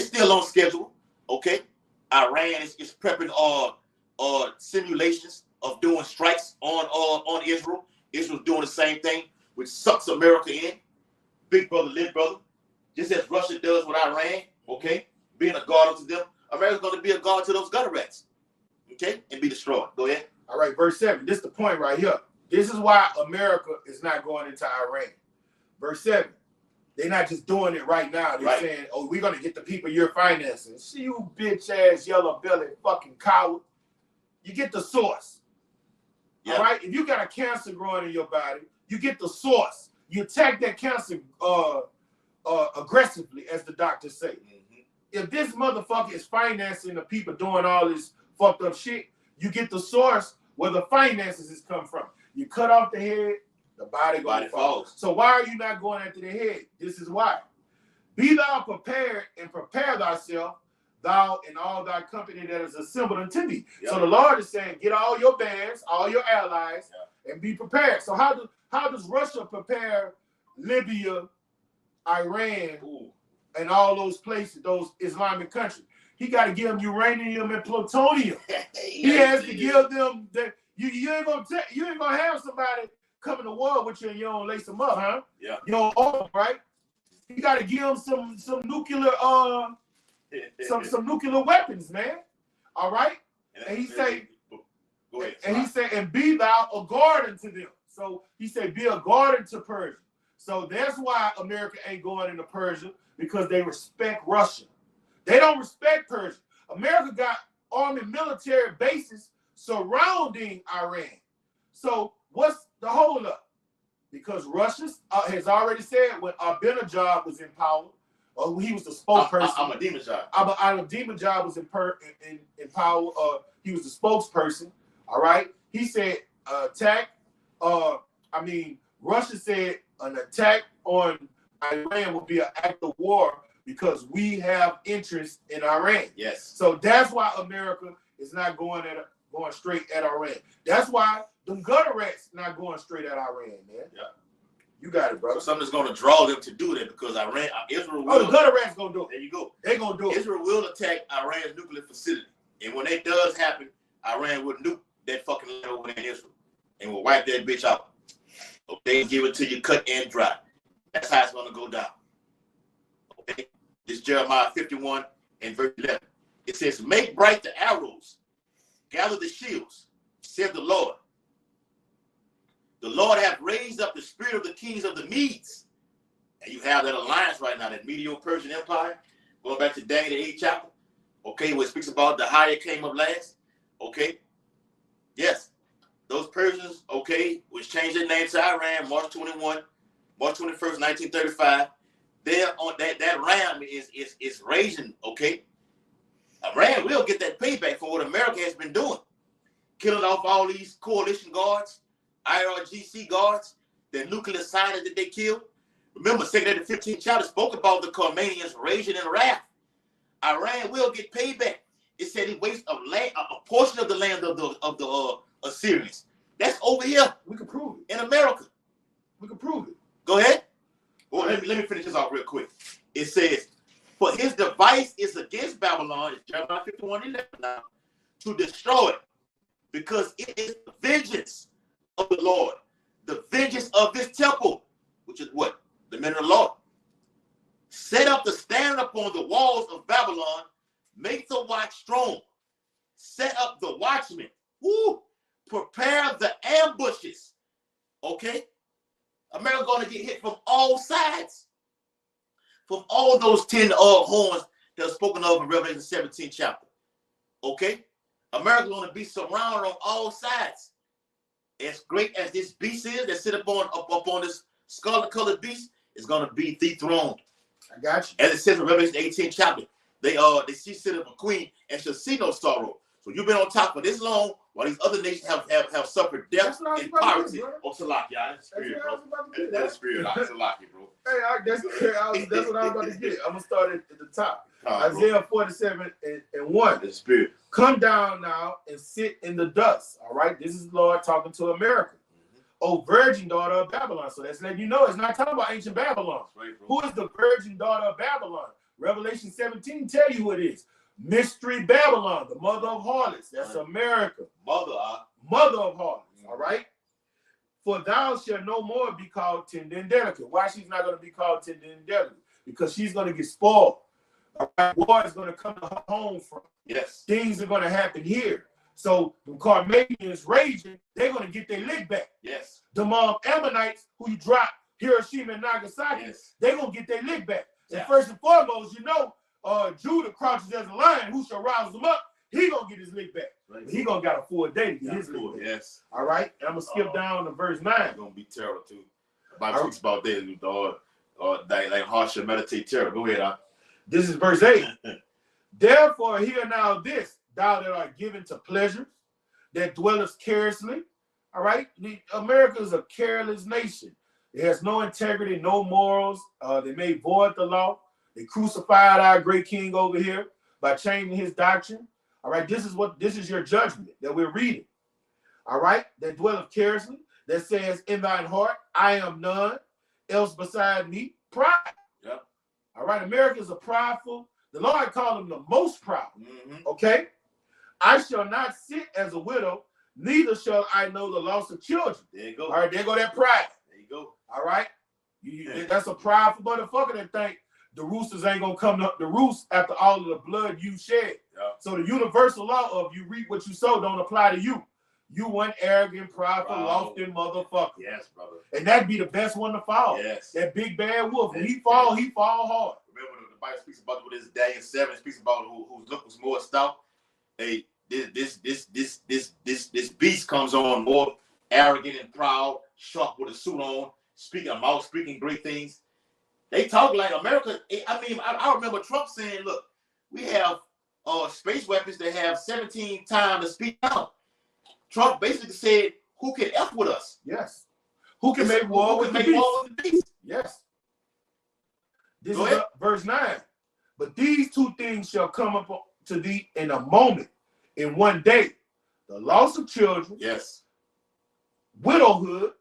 still on schedule. Okay, Iran is prepping simulations of doing strikes on Israel. Israel's doing the same thing, which sucks America in. Big brother, little brother. Just as Russia does with Iran, okay? Being a guard to them. America's going to be a guard to those gutter rats, okay? And be destroyed. Go ahead. All right, verse 7. This is the point right here. This is why America is not going into Iran. Verse 7. They're not just doing it right now. They're saying, oh, we're going to get the people you're financing. See you bitch-ass, yellow-belly fucking coward. You get the source. Yep. All right? If you got a cancer growing in your body, you get the source. You attack that cancer aggressively, as the doctors say. Mm-hmm. If this motherfucker is financing the people doing all this fucked up shit, you get the source where the finances is come from. You cut off the head, the body falls. So why are you not going after the head? This is why. Be thou prepared and prepare thyself, thou and all thy company that is assembled unto thee. Yep. So the Lord is saying, get all your bands, all your allies, and be prepared. So how does Russia prepare Libya, Iran, and all those places, those Islamic countries? He got to give them uranium and plutonium. He has to give them that. You ain't gonna have somebody coming to war with you and you don't lace them up, huh? Yeah. You don't own them, right? You got to give them some nuclear some nuclear weapons, man. All right. And he say, go ahead. And he said, and be thou a guard unto them. So he said, be a guard unto Persia. So that's why America ain't going into Persia, because they respect Russia. They don't respect Persia. America got army military bases surrounding Iran. So what's the hold up? Because Russia has already said when Ahmadinejad was in power, or he was the spokesperson. Ahmadinejad was in power. He was the spokesperson. All right. He said attack. Russia said an attack on Iran would be an act of war because we have interest in Iran. Yes. So that's why America is not going straight at Iran. That's why them gutter rats not going straight at Iran, man. Yeah. You got it, bro. So something's going to draw them to do that because Israel will. Oh, the gutter rats going to do it. There you go. They're going to do it. Israel will attack Iran's nuclear facility. And when that does happen, Iran will nuke that fucking land over there in Israel and will wipe that bitch out. Okay, give it to you cut and dry. That's how it's going to go down. Okay, this is Jeremiah 51 and verse 11. It says, make bright the arrows, gather the shields, said the Lord. The Lord hath raised up the spirit of the kings of the Medes. And you have that alliance right now, that Medo-Persian Empire, going back to Daniel the 8th chapter. Okay, where it speaks about the higher came up last. Okay. Yes. Those Persians, okay, which changed their name to Iran, March 21st, 1935. They're on that ram is raging, okay? Iran will get that payback for what America has been doing. Killing off all these coalition guards, IRGC guards, the nuclear scientists that they killed. Remember, 2nd to 15th chapter spoke about the Khomenians raging in wrath. Iran will get payback. It said it wastes a portion of the land of the Assyrians. That's over here. We can prove it. In America. We can prove it. Go ahead. Well, let me finish this off real quick. It says, for his device is against Babylon, it's Jeremiah 51:11 now, to destroy it, because it is the vengeance of the Lord, the vengeance of this temple, which is what? The men of the Lord. Set up the stand upon the walls of Babylon, make the watch strong, set up the watchmen. Woo! Prepare the ambushes. Okay? America going to get hit from all sides. From all those 10 horns that are spoken of in Revelation 17 chapter. Okay? America going to be surrounded on all sides. As great as this beast is that sit up on this scarlet colored beast, is going to be dethroned. I got you. As it says in Revelation 18 chapter, she sit up a queen and she'll see no sorrow. So you've been on top for this long while these other nations have suffered death and poverty. Oh, Salaki, that's the spirit, bro. That's the spirit. Salaki, bro. Hey, that's what I was about to get. I'm gonna start at the top. Isaiah 47:1. The spirit. Come down now and sit in the dust. All right, this is the Lord talking to America. Oh, virgin daughter of Babylon. So that's letting you know it's not talking about ancient Babylon. Right, who is the virgin daughter of Babylon? Revelation 17 tell you who it is. Mystery Babylon, the mother of harlots. That's America. Mother of harlots. All right. For thou shalt no more be called tender and delicate. Why she's not going to be called tender and delicate? Because she's going to get spoiled. All right. War is going to come to her home from. Yes. Things are going to happen here. So the Carmatians raging, they're going to get their lick back. Yes. The Ammonites who you dropped Hiroshima and Nagasaki, they're going to get their lick back. And first and foremost, you know, Judah crouches as a lion. Who shall rouse him up? He gonna get his lick back. Right. He gonna got a full day to get his lick back. Yes. All right. And I'm gonna skip down to verse 9. It's gonna be terror too. The Bible talks about that. Like heart shall meditate terror. Go ahead. This is verse 8. Therefore, hear now this, thou that art given to pleasures, that dwellest carelessly. All right. America is a careless nation. It has no integrity, no morals. They made void the law. They crucified our great king over here by changing his doctrine. All right, this is your judgment that we're reading. All right, that dwelleth carelessly, that says in thine heart, I am none else beside me. Pride. Yep. All right, America is a prideful. The Lord called them the most proud. Okay. I shall not sit as a widow, neither shall I know the loss of children. There you go. All right, there go that pride. There you go. All right. That's a prideful motherfucker that think the roosters ain't gonna come up the roost after all of the blood you shed. Yeah. So the universal law of you reap what you sow don't apply to you. You one arrogant, prideful, lofty motherfucker. Yes, brother. And that'd be the best one to follow. Yes. That big bad wolf. When he fall hard. Remember when the Bible speaks about what this Daniel 7 speaks about whose look was more stout. Hey, this beast comes on more arrogant and proud, sharp with a suit on, speaking great things. They talk like America. I mean, I remember Trump saying, look, we have space weapons that have 17 times the speed out. Trump basically said, who can F with us? Yes. Who can make war with the beast? Yes. This is verse 9. But these two things shall come up to thee in a moment, in one day. The loss of children. Yes. Widowhood.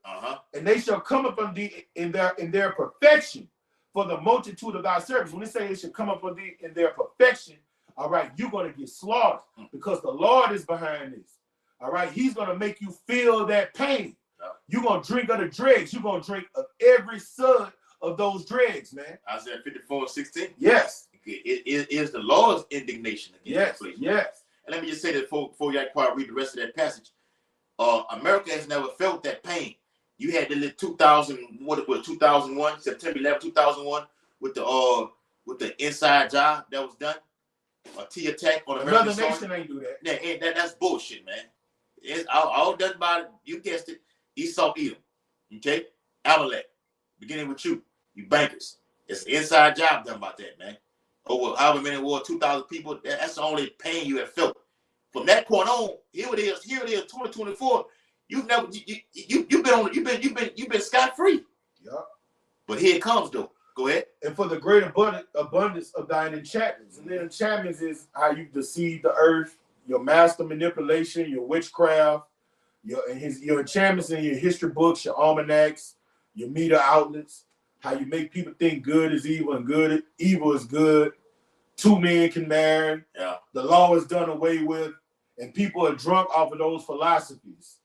And they shall come upon thee in their perfection. For the multitude of thy servants. When they say it should come up on thee in their perfection, all right, you're going to get slaughtered because the Lord is behind this. All right, he's going to make you feel that pain. You're going to drink of the dregs. You're going to drink of every son of those dregs, man. Isaiah 54:16. Yes. It is the Lord's indignation against the place. Yes. And let me just say that before you quite read the rest of that passage. America has never felt that pain. You had the 2001, September 11, 2001, with the inside job that was done, a T attack on American soil. Another nation ain't do that. Yeah, that's bullshit, man. It's all done by, you guessed it, Esau Edom, okay? Amalek, beginning with you bankers. It's an inside job done about that, man. Over however many war, 2,000 people. That's the only pain you have felt. From that point on, here it is, 2024. You've been scot-free. Yeah. But here it comes though. Go ahead. And for the great abundance of thine enchantments. And then enchantments is how you deceive the earth, your master manipulation, your witchcraft, your enchantments in your history books, your almanacs, your media outlets, how you make people think good is evil and evil is good. Two men can marry. Yeah. The law is done away with, and people are drunk off of those philosophies.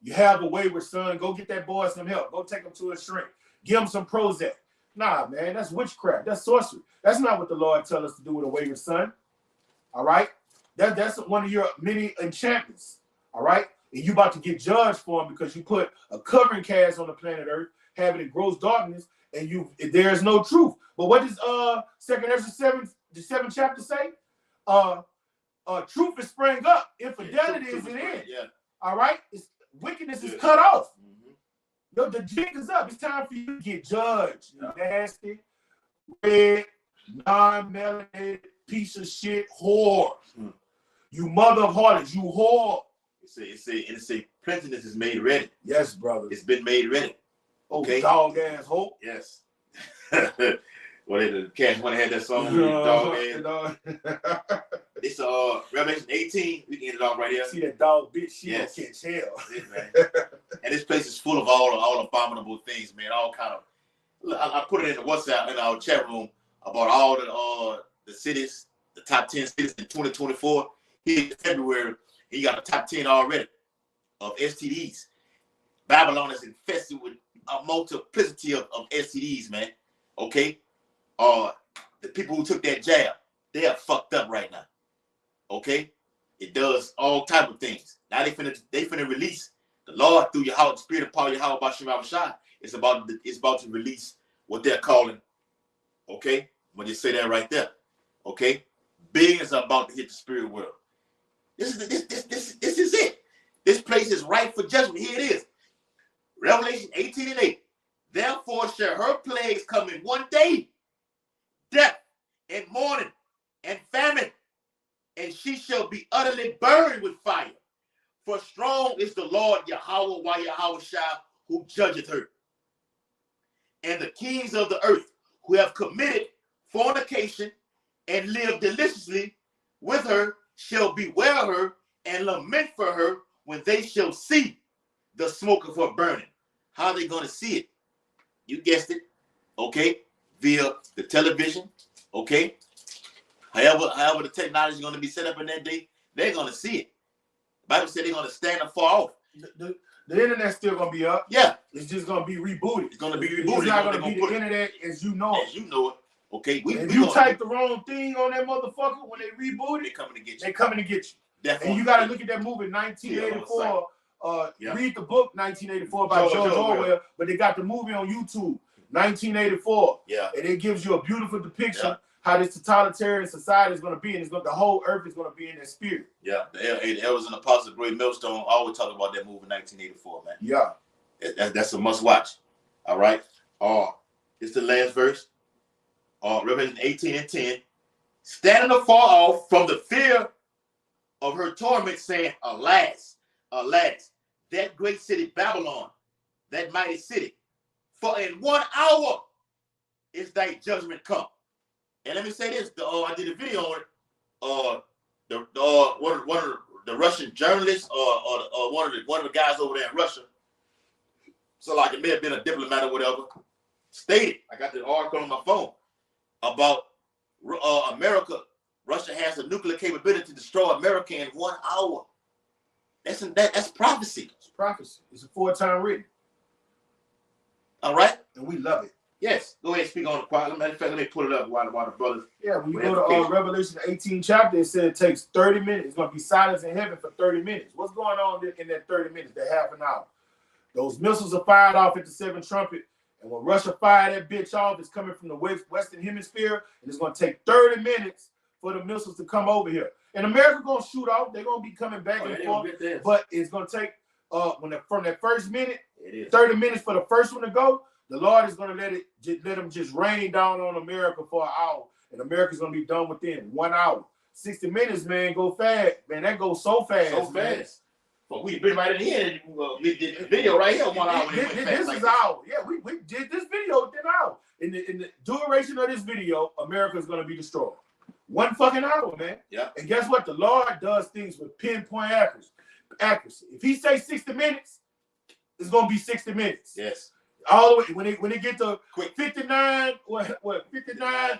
You have a wayward son, go get that boy some help. Go take him to a shrink. Give him some Prozac. Nah, man, that's witchcraft. That's sorcery. That's not what the Lord tells us to do with a wayward son. All right? That's one of your many enchantments. All right? And you about to get judged for them because you put a covering cast on the planet Earth, having it gross darkness, and there is no truth. But what does 2 Ezra 7th chapter say? Truth is sprang up. Infidelity is an end. Yeah. All right? Wickedness is cut off. Yo, the jig is up. It's time for you to get judged. You nasty, red, non-melanated piece of shit whore. You mother of harlots, you whore. It say plentiness is made ready. Yes, brother. It's been made ready. Okay. Oh, dog ass hoe. Yes. Well, the Cash Money had that song with dog ass. It's Revelation 18. We can get it off right here. See that dog bitch? She Yes. don't catch hell. That's it, man. And this place is full of all abominable things, man. All kind of. I put it in the WhatsApp in our chat room about all the cities, the top 10 cities in 2024. Here in February, he got a top 10 already of STDs. Babylon is infested with a multiplicity of STDs, man. Okay? The people who took that jab, they are fucked up right now. Okay? It does all type of things. Now they finna release the Lord through Yahweh, the Spirit of power, Yahweh Bashim Abishai. It's about to release what they're calling, okay? When you say that right there, okay? Billions are about to hit the spirit world. This is it. This place is ripe for judgment. Here it is. Revelation 18:8. Therefore shall her plagues come in one day, death and mourning and famine, and she shall be utterly burned with fire. For strong is the Lord Yahweh Yahweh who judgeth her. And the kings of the earth who have committed fornication and lived deliciously with her shall bewail her and lament for her when they shall see the smoke of her burning. How are they going to see it? You guessed it, okay? Via the television, okay? However the technology is going to be set up in that day, they're going to see it. The Bible said they're going to stand afar off. The internet's still going to be up. Yeah. It's just going to be rebooted. It's going to be rebooted. It's not going to be the internet as you know it. As you know it. Okay. If you type the wrong thing on that motherfucker when they reboot it, they're coming to get you. They're coming to get you. Definitely. And you got to look at that movie 1984. Read the book 1984 by George Orwell, but they got the movie on YouTube 1984. Yeah. And it gives you a beautiful depiction how this totalitarian society is going to be, and the whole earth is going to be in that spirit. Yeah. The Elders and Apostles, Great Millstone, always talk about that movie 1984, man. Yeah. That's a must watch. All right. It's the last verse. Revelation 18:10. Standing afar off from the fear of her torment, saying, Alas, alas, that great city Babylon, that mighty city, for in 1 hour is thy judgment come. And let me say this: I did a video on it. One of the Russian journalists, or one of the guys over there in Russia. So like it may have been a diplomat or whatever. Stated, I got the article on my phone about America. Russia has the nuclear capability to destroy America in 1 hour. That's prophecy. It's prophecy. It's a 4-time written. All right, and we love it. Yes, go ahead and speak on the quiet. Let me pull it up while the brothers. Yeah, when you go to Revelation 18 chapter, it said it takes 30 minutes. It's going to be silence in heaven for 30 minutes. What's going on in that 30 minutes, that half an hour? Those missiles are fired off at the 7th trumpet. And when Russia fired that bitch off, it's coming from the Western Hemisphere. And it's going to take 30 minutes for the missiles to come over here. And America going to shoot off. They're going to be coming back and forth. But it's going to take, from that first minute, 30 minutes for the first one to go. The Lord is going to let them just rain down on America for an hour. And America's going to be done within 1 hour. 60 minutes, man, go fast. Man, that goes so fast. So fast. But we've been right in here. We did the video right here 1 hour. This is our. Yeah, we did this video within an hour. In the duration of this video, America is going to be destroyed. 1 fucking hour, man. Yeah. And guess what? The Lord does things with pinpoint accuracy. If he says 60 minutes, it's going to be 60 minutes. Yes. All the way when they get to 59, 59,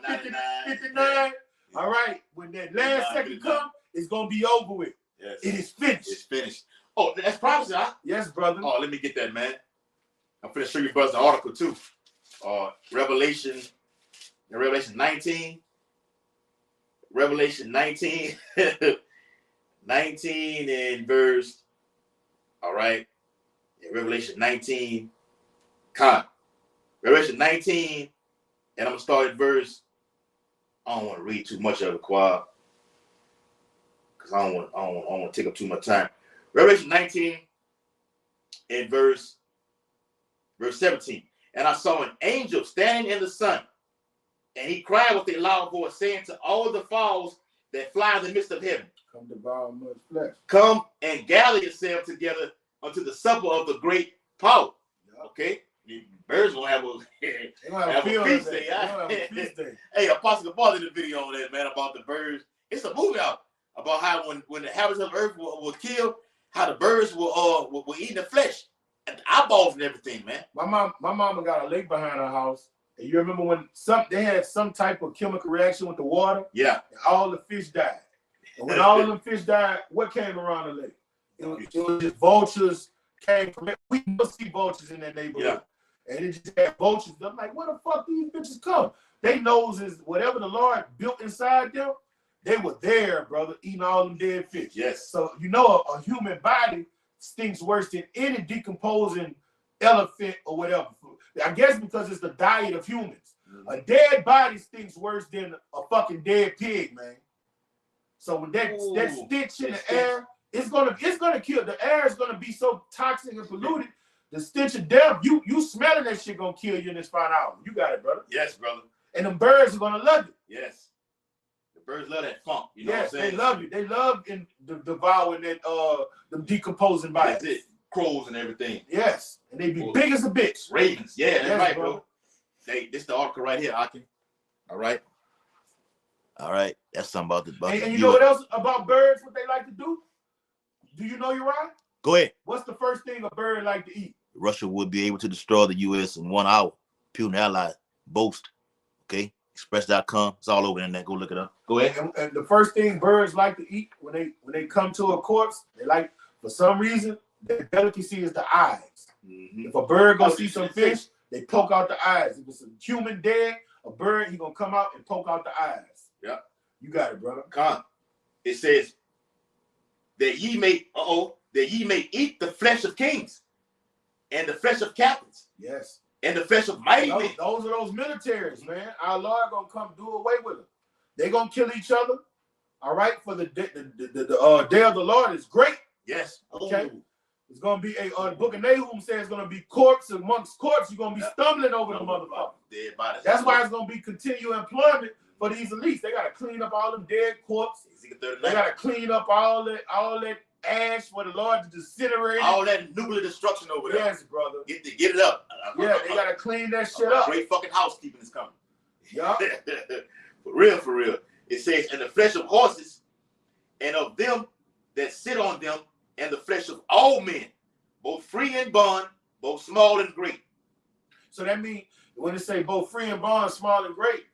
59. All right, when that last second comes, it's gonna be over with. Yes. It is finished. It's finished. Oh, that's prophecy, huh? Yes, brother. Oh, let me get that, man. I'm finna show you brothers the article too. Revelation 19. Revelation 19. 19 and verse. All right. Yeah, Revelation 19. Revelation 19, and I'm gonna start at verse. I don't want to read too much of it, Quad, because I don't want to take up too much time. Revelation 19 and verse 17. And I saw an angel standing in the sun, And he cried with a loud voice, saying to all the fowls that fly in the midst of heaven, come devour much flesh. come and gather yourselves together unto the supper of the great power. Yep. Okay? The birds will have a feast day. Hey, Apostle Paul did a video on that, man, about the birds. It's a movie out about how when the inhabitants of earth were killed, how the birds were eating the flesh and the eyeballs and everything, man. My mama got a lake behind her house. And you remember when they had some type of chemical reaction with the water? Yeah. And all the fish died. And when all of them fish died, what came around the lake? It was just vultures came from it. We don't see vultures in that neighborhood. Yeah. And it just had vultures. I'm like, where the fuck these bitches come? They noses, whatever the Lord built inside them, they were there, brother, eating all them dead fish. Yes. So you know a human body stinks worse than any decomposing elephant or whatever. I guess because it's the diet of humans. A dead body stinks worse than a fucking dead pig, man. So when that stench in the air, it's gonna kill. The air is gonna be so toxic and polluted. The stench of death, you smelling that shit gonna kill you in this 5 hours. You got it, brother. Yes, brother. And the birds are gonna love it. Yes. The birds love that funk. You know what I'm saying? They love you. They love devouring that them decomposing bodies. That's it. Crows and everything. Yes. And they be big as a bitch. Ravens. Yeah, that's right, bro. This the article right here, Aki. All right. All right. That's something about the and you know what else about birds, what they like to do? Do you know, Uriah? Go ahead. What's the first thing a bird like to eat? Russia would be able to destroy the U.S. in 1 hour. Putin ally boast. Okay. Express.com. It's all over the internet. Go look it up. Go ahead. And the first thing birds like to eat when they come to a corpse, they like, for some reason, their delicacy is the eyes. Mm-hmm. If a bird go see some fish, they poke out the eyes. If it's a human dead, a bird, he gonna come out and poke out the eyes. Yeah. You got it, brother. Come. It says that ye may eat the flesh of kings and the flesh of captains. Yes. And the flesh of mighty men. Those are those militaries, man. Our Lord gonna come do away with them. They gonna kill each other. All right, for the day of the Lord is great. Yes. Okay. Ooh. It's gonna be the book of Nahum says it's gonna be corpse amongst corpse. You're gonna be stumbling over the motherfucker. Dead bodies. That's why it's gonna be continual employment for these elites. They gotta clean up all them dead corpses. They gotta clean up all that ash for the Lord to disintegrate. All that nuclear destruction over there. Yes, brother. Get it up. Yeah, they gotta clean that shit up. Great fucking housekeeping is coming. Yeah. For real. It says, and the flesh of horses and of them that sit on them, and the flesh of all men, both free and bond, both small and great. So that means when it say both free and bond, small and great,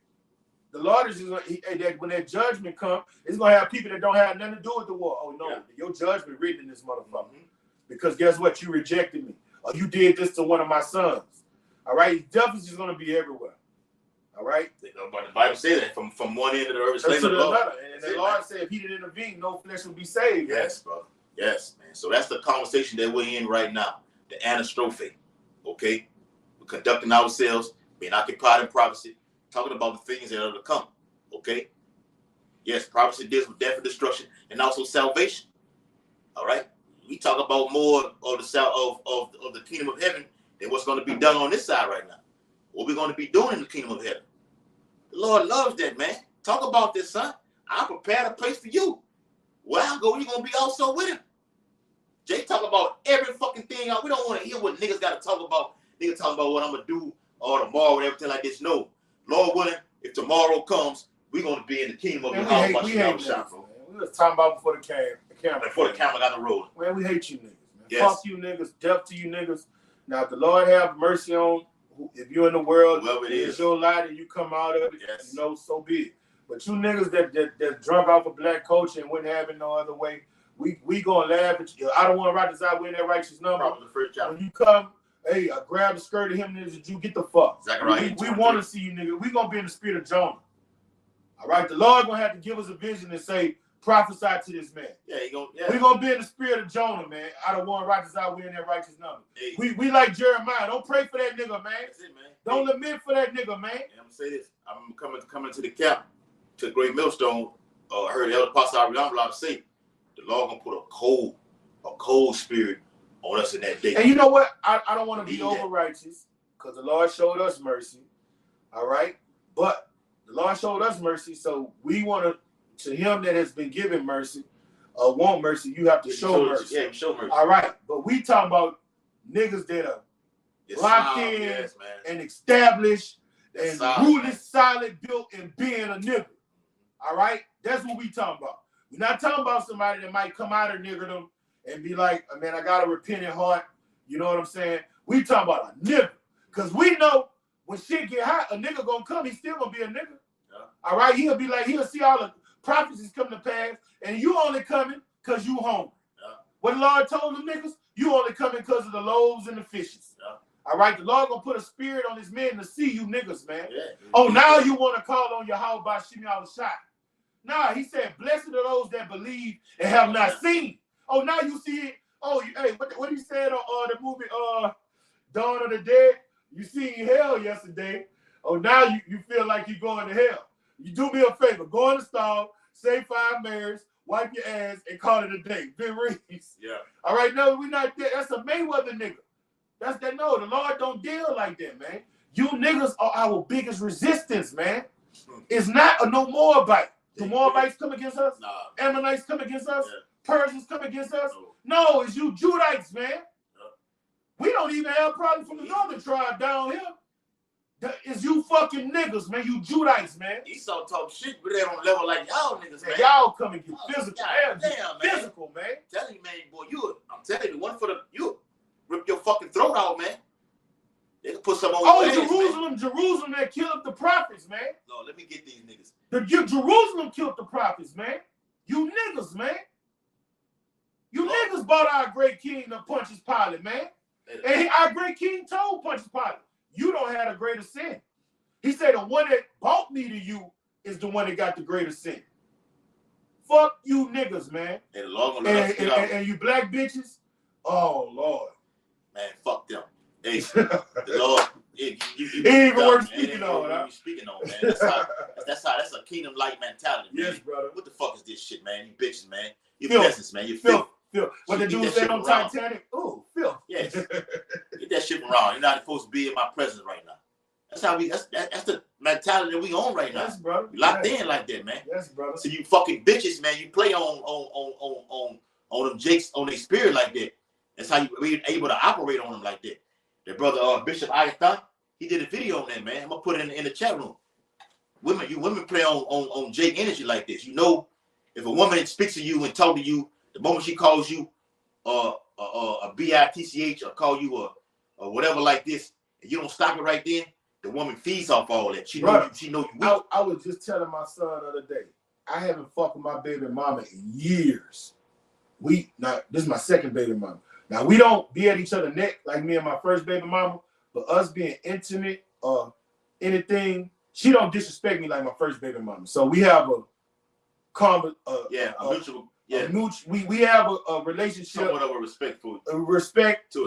the Lord is just that when that judgment comes, it's gonna have people that don't have nothing to do with the war. Oh no, your judgment written in this motherfucker. Mm-hmm. Because guess what? You rejected me. Or you did this to one of my sons. All right, death is just gonna be everywhere. All right. But the Bible says that from one end of the earth to the other. And the Lord said, if He didn't intervene, no flesh would be saved. Yes, brother. Yes, man. So that's the conversation that we're in right now. The anastrophe. Okay, we're conducting ourselves, being occupied in prophecy, talking about the things that are to come. Okay. Yes, prophecy deals with death and destruction, and also salvation. All right. We talk about more of the kingdom of heaven than what's going to be done on this side right now. What we're going to be doing in the kingdom of heaven. The Lord loves that, man. Talk about this, son. I prepared a place for you. Where I go, you're going to be also with him. Jay talk about every fucking thing. We don't want to hear what niggas got to talk about. Niggas talking about what I'm going to do or tomorrow or everything like this. No. Lord willing, if tomorrow comes, we're going to be in the kingdom of the house. We was talking about before the camera. Before the camera got the road. Man, we hate you niggas, man. Yes. Fuck you niggas. Death to you niggas. Now, if the Lord have mercy on, if you're in the world, it's your light and you come out of it, yes. You know, so be it. But you niggas that drunk off a black culture and wouldn't have it no other way, we gonna laugh at you. I don't want to write this out in that righteous number. Probably the first chapter. When you come, hey, I grab the skirt of him, niggas, you get the fuck. Exactly. We want to see you niggas. We gonna be in the spirit of Jonah. All right, the Lord gonna have to give us a vision and say, prophesy to this man. Yeah, we gonna be in the spirit of Jonah, man. I don't want to write this out in that righteous number. Hey. We like Jeremiah. Don't pray for that nigga, man. That's it, man. Don't lament for that nigga, man. And I'm gonna say this. I'm coming to the camp, to the Great Millstone. I heard Elder Pastor Ariambla say, the Lord gonna put a cold spirit on us in that day. And you know what? I don't want to be over righteous because the Lord showed us mercy. All right, but The Lord showed us mercy, so we want to him that has been given mercy, want mercy, you have to show mercy. Yeah, show mercy. All right, but we talking about niggas that are locked in and established and rooted, solid, built, and being a nigga. All right, that's what we talking about. We're not talking about somebody that might come out of niggerdom and be like, man, I got a repentant heart. You know what I'm saying? We talking about a nigga, because we know when shit get hot, a nigga gonna come. He's still gonna be a nigga. Yeah. All right, he'll be like, he'll see all the prophecies come to pass, and you only coming because you hungry. Yeah. What the Lord told them niggas, you only coming because of the loaves and the fishes. Yeah. All right, the Lord gonna put a spirit on his men to see you niggas, man. Yeah. Oh, now you want to call on Yahweh by Shimei al-Shai. Nah, he said, blessed are those that believe and have not seen. Oh, now you see it. Oh, hey, what he said on the movie Dawn of the Dead? You seen hell yesterday. Oh, now you feel like you're going to hell. You do me a favor. Go in the stall, say 5 prayers, wipe your ass, and call it a day. Ben Reeves. Yeah. All right, no, we not there. That's a Mayweather nigga. That's that. No, the Lord don't deal like that, man. You niggas are our biggest resistance, man. It's not a no Moabite. The Moabites come against us. Nah. Ammonites come against us. Yeah. Persians come against us. No, it's you Judites, man. Yeah. We don't even have problems from the northern tribe down here. It's you fucking niggas, man. You Judites, man. Esau talk shit, but they don't level like y'all niggas, man. Y'all come and get physical. Damn, man. Physical, man. I'm telling you, man, boy, I'm telling you, one for you rip your fucking throat out, man. They can put some on. Oh, Jerusalem, Jerusalem that killed the prophets, man. No, let me get these niggas. Jerusalem killed the prophets, man. You niggas, man. You niggas bought our great king to Pontius Pilate, man. And our great king told Pontius Pilate, you don't have a greater sin. He said the one that bought me to you is the one that got the greater sin. Fuck you niggas, man. And you black bitches. Oh, Lord. Man, fuck them. Hey, the Lord. It ain't even worth speaking on, huh? Speaking on, man. That's a kingdom-like mentality, man. Yes, brother. What the fuck is this shit, man? You bitches, man. You peasants, man. You filth. What the dude said on Titanic? Oh, filth. Yes. Get that shit around. You're not supposed to be in my presence right now. That's how that's the mentality that we on right now. Yes, brother. You locked in like that, man. Yes, brother. So you fucking bitches, man. You play on them jakes, on their spirit like that. That's how you able to operate on them like that. Their brother Bishop Ayathan, he did a video on that, man. I'm gonna put it in the chat room. Women play on Jake energy like this. You know, if a woman speaks to you and talk to you, the moment she calls you a bitch or call you a whatever like this, and you don't stop it right then, the woman feeds off all that. She know you weak. I was just telling my son the other day, I haven't fucked with my baby mama in years. This is my second baby mama. Now, we don't be at each other's neck like me and my first baby mama, but us being intimate or anything, she don't disrespect me like my first baby mama. So we have a common, mutual, we have a relationship. Somewhat of a respectful. Respect, to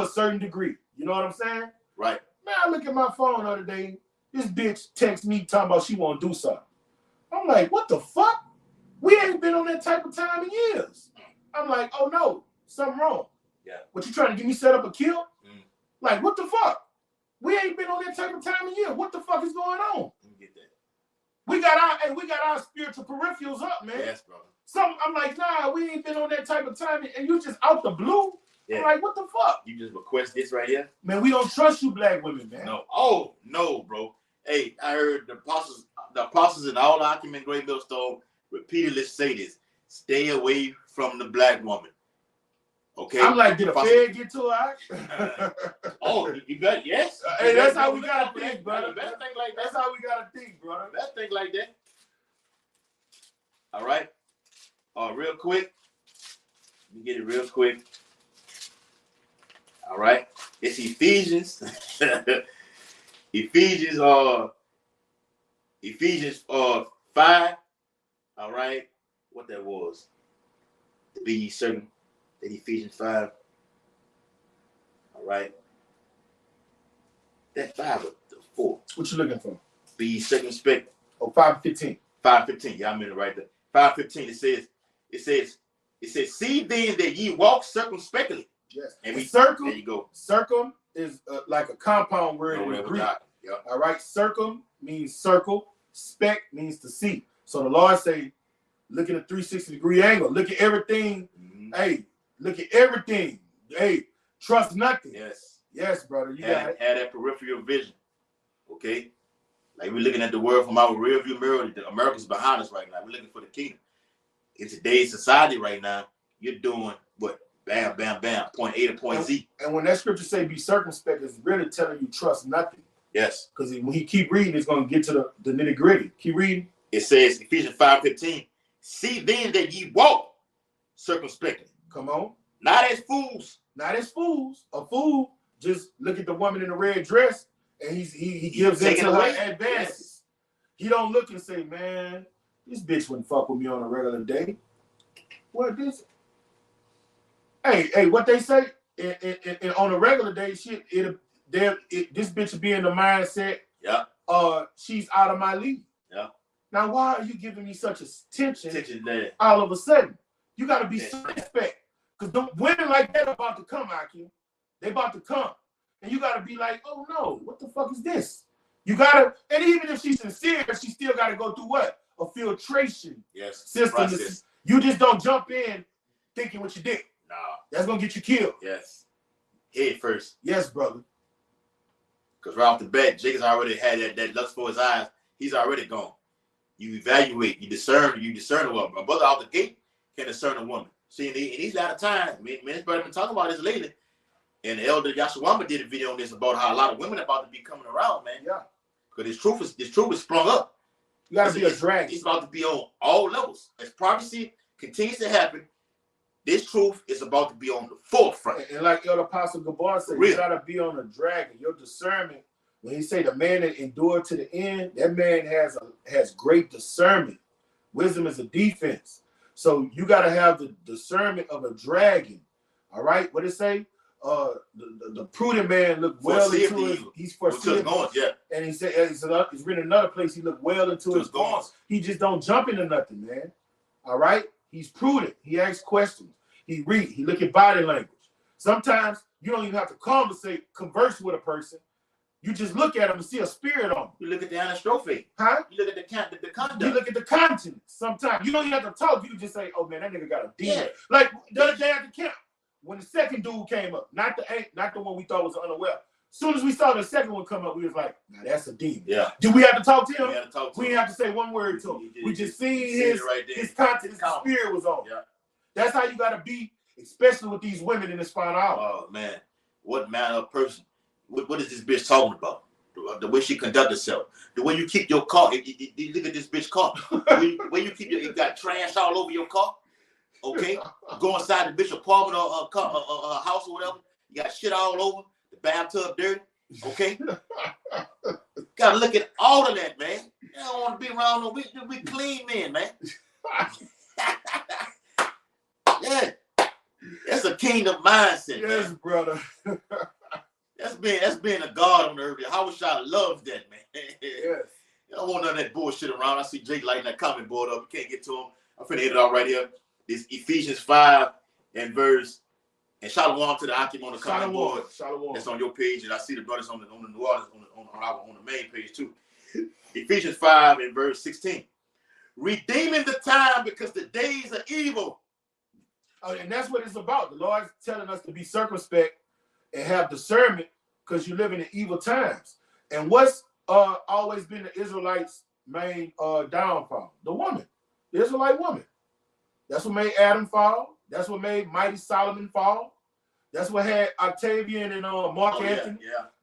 a certain degree. You know what I'm saying? Right. Man, I look at my phone the other day, this bitch texts me talking about she want to do something. I'm like, what the fuck? We ain't been on that type of time in years. I'm like, oh no. Something wrong. Yeah. What, you trying to get me set up a kill? Like, what the fuck? We ain't been on that type of time in years. What the fuck is going on? Get that. We got our spiritual peripherals up, man. Yes, brother. I'm like, nah, we ain't been on that type of time, and you just out the blue. Yeah. I'm like, what the fuck? You just request this right here? Man, we don't trust you black women, man. No. Oh, no, bro. Hey, I heard the apostles and all the Acumen Great Millstone repeatedly say this. Stay away from the black woman. Okay. I'm like, did a fed get to her? Oh, you got yes. Hey, that's how we gotta think, brother. Better think like that. That's how we gotta think, brother. Better think like that. All right. Real quick. Let me get it real quick. All right. It's Ephesians. Ephesians 5. All right. What that was. To be ye certain. Ephesians 5. All right. That 5 or 4. What you looking for? Be ye circumspect. Oh, 5:15. 5:15. Yeah, I'm in it right there. 5:15. It says, see then that ye walk circumspectly. Yes. And there you go. Circum is like a compound word in Greek. Yep. All right. Circum means circle. Spec means to see. So the Lord say, look at a 360-degree angle. Look at everything. Hey, look at everything. Hey, trust nothing. Yes. Yes, brother. You Have that peripheral vision. Okay? Like we're looking at the world from our rear view mirror. The America's behind us right now. We're looking for the kingdom. In today's society right now, you're doing what? Bam, bam, bam. Point A to point Z. And when that scripture say be circumspect, it's really telling you trust nothing. Yes. Because when he keep reading, it's going to get to the nitty gritty. Keep reading. It says, Ephesians 5:15, see then that ye walk circumspectly. Come on. Not as fools. Not as fools. A fool just look at the woman in the red dress and he gives into her advances. Yes. He don't look and say, man, this bitch wouldn't fuck with me on a regular day. What this? Hey, what they say on a regular day, this bitch will be in the mindset. Yeah. She's out of my league. Yeah. Now, why are you giving me such attention there? All of a sudden? You got to be suspect. Because women like that are about to come, Akim. They about to come. And you got to be like, oh, no, what the fuck is this? You got to, and even if she's sincere, she still got to go through what? A filtration system. You just don't jump in thinking what you did. No. That's going to get you killed. Yes. Head first. Yes, brother. Because right off the bat, Jacob's already had that lust for his eyes. He's already gone. You evaluate, you discern a woman. My brother out the gate can discern a woman. See, in these latter times, me and his brother been talking about this lately. And the elder Yashawama did a video on this about how a lot of women are about to be coming around, man. Yeah. Because this truth is sprung up. You got to be a dragon. It's about to be on all levels. As prophecy continues to happen, this truth is about to be on the forefront. And like Elder Apostle Gabar said, you got to be on a dragon. Your discernment, when he say the man that endured to the end, that man has great discernment. Wisdom is a defense. So you got to have the discernment of a dragon. All right? What it say? The prudent man looked well into his. He's foreseeing. Yeah. And he said, it's written in another place. He looked well into his goals. He just don't jump into nothing, man. All right. He's prudent. He asks questions. He read. He look at body language. Sometimes you don't even have to converse with a person. You just look at them and see a spirit on them. You look at the anastrophe. Huh? You look at the conduct. You look at the content. Sometimes you don't even have to talk. You can just say, "Oh man, that nigga got a demon." Yeah. Like the other day at the camp, when the second dude came up, not the one we thought was unaware. As soon as we saw the second one come up, we was like, "Now that's a demon." Yeah. Did we have to talk to him? We had to talk to him. We didn't have to say one word to him. We just seen his content, his spirit was on. Yeah. That's how you gotta be, especially with these women in this final hour. Oh man, what manner of person? What is this bitch talking about? The way she conduct herself, the way you keep your car. You look at this bitch car. Where you keep you got trash all over your car. Okay, go inside the bitch apartment or house or whatever. You got shit all over. The bathtub dirty. Okay, gotta look at all of that, man. You don't want to be around no we clean men, man. Yeah, that's a kingdom mindset. Yes, man. Brother. That's being a God on earth. How wish I loved that, man. Yes. I don't want none of that bullshit around. I see Jake lighting that comment board up. You can't get to him. I'm finna hit it out right here. This Ephesians 5 and verse. And shalom to the Akim on the comment board. Shalom. That's on your page, and I see the brothers on the New Orleans on the main page too. Ephesians 5 and verse 16. Redeeming the time because the days are evil. Oh, and that's what it's about. The Lord's telling us to be circumspect and have discernment because you live in evil times. And what's always been the Israelites' main downfall? The woman, the Israelite woman. That's what made Adam fall. That's what made mighty Solomon fall. That's what had Octavian and Mark Antony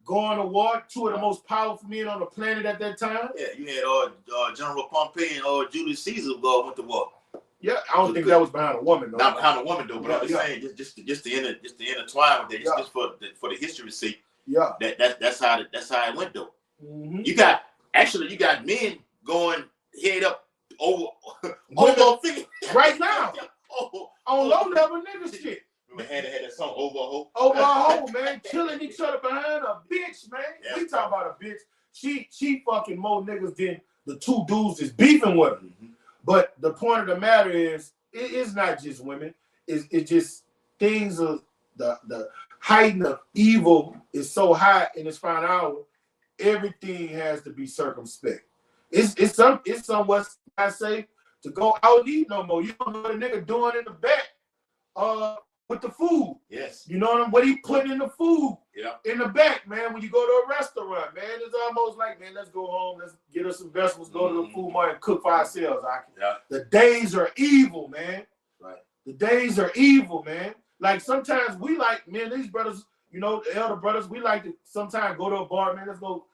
going to war, two of the most powerful men on the planet at that time. Yeah, you had General Pompey and Julius Caesar went to war. Yeah, I don't think that was behind a woman though. Not behind a woman though, but I'm just saying, just to intertwine with it, just for the history's sake. Yeah, that's how it went though. Mm-hmm. You got men going head up over right now on low level nigga shit. Remember had that song over a hoe, man, killing each other behind a bitch, man. Yeah. We talk about a bitch. She fucking more niggas than the two dudes is beefing with her. Mm-hmm. But the point of the matter is, it's not just women. It's just things of the height of evil is so high in this final hour. everything has to be circumspect. It's somewhat I say to go out and eat no more. You don't know what a nigga doing in the back with the food. Yes. You know what he putting in the food. Yeah. In the back, man. When you go to a restaurant, man, it's almost like, man, let's go home, let's get us some vegetables, go to the food mart and cook for ourselves. Yeah. The days are evil, man. Right. The days are evil, man. Like sometimes we like, man, these brothers, you know, the elder brothers, we like to sometimes go to a bar, man. Let's go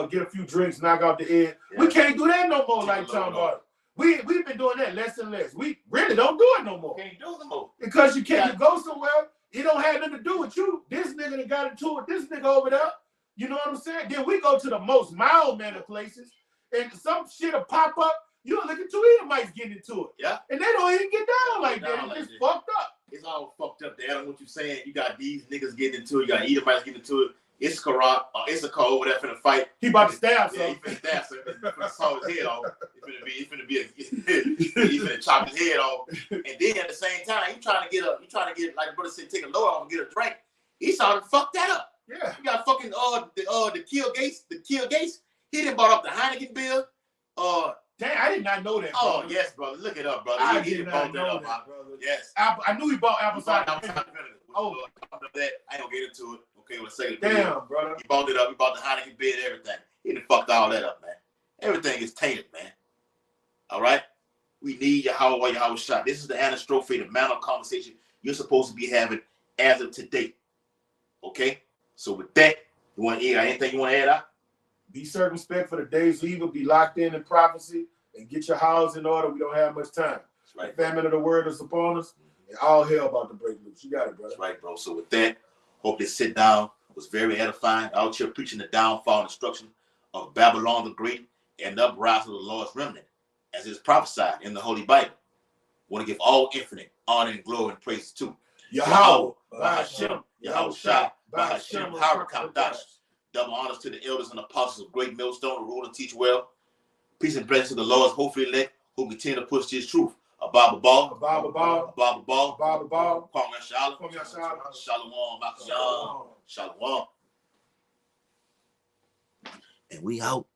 get a few drinks, knock out the egg. Yeah. We can't do that no more. Like talking about it. We've been doing that less and less. We really don't do it no more. Can't do it no more. Because you can't go somewhere. It don't have nothing to do with you. This nigga that got into it, this nigga over there. You know what I'm saying? Then we go to the most mild-mannered places, and some shit will pop up. You look at two Edomites getting into it. Yeah. And they don't even get down like that. It's just fucked up. It's all fucked up, Dad. What you saying? You got these niggas getting into it. You got Edomites getting into it. Issachar over there finna fight. He about to stab something. Yeah, he finna stab something. He finna saw his head off. He finna chop his head off. And then at the same time, you trying to get like the brother said, take a load off and get a drink. Esau fucked that up. Yeah. You got fucking the Kill Gates. He done bought up the Heineken bill. Damn, I did not know that. Oh, brother. Yes, brother. Look it up, brother. I He did not know that, brother. Yes. I knew he bought apple cider. Oh, that I ain't gonna get into it. Okay, with a second. Damn, brother. He bought it up. He bought the Heineken beer and everything. He done fucked all that up, man. Everything is tainted, man. All right? We need Yahweh shot. This is the anastrophe, the manner of conversation you're supposed to be having as of today. Okay? So with that, you want to add anything you want to add out? Be circumspect for the days of evil. Be locked in prophecy and get your house in order. We don't have much time. That's right. The famine of the word is upon us. And all hell about to break loose. You got it, brother. That's right, bro. So with that, hope this sit down was very edifying. Out here preaching the downfall and destruction of Babylon the Great and the uprising of the Lord's remnant, as is prophesied in the Holy Bible. Want to give all infinite honor and glory and praise to Yahweh, Bahashem, Yahweh Shai, Bahashem, Harakam Dash. Double honors to the elders and apostles of Great Millstone who rule and teach well. Peace and blessings to the Lord's hopefully elect who continue to push this truth. Ababa Ball, Ababa Ball, Ababa Ball, Ababa Ball, Kwame Shalom, Shalom, Shalom, Shalom. And we out.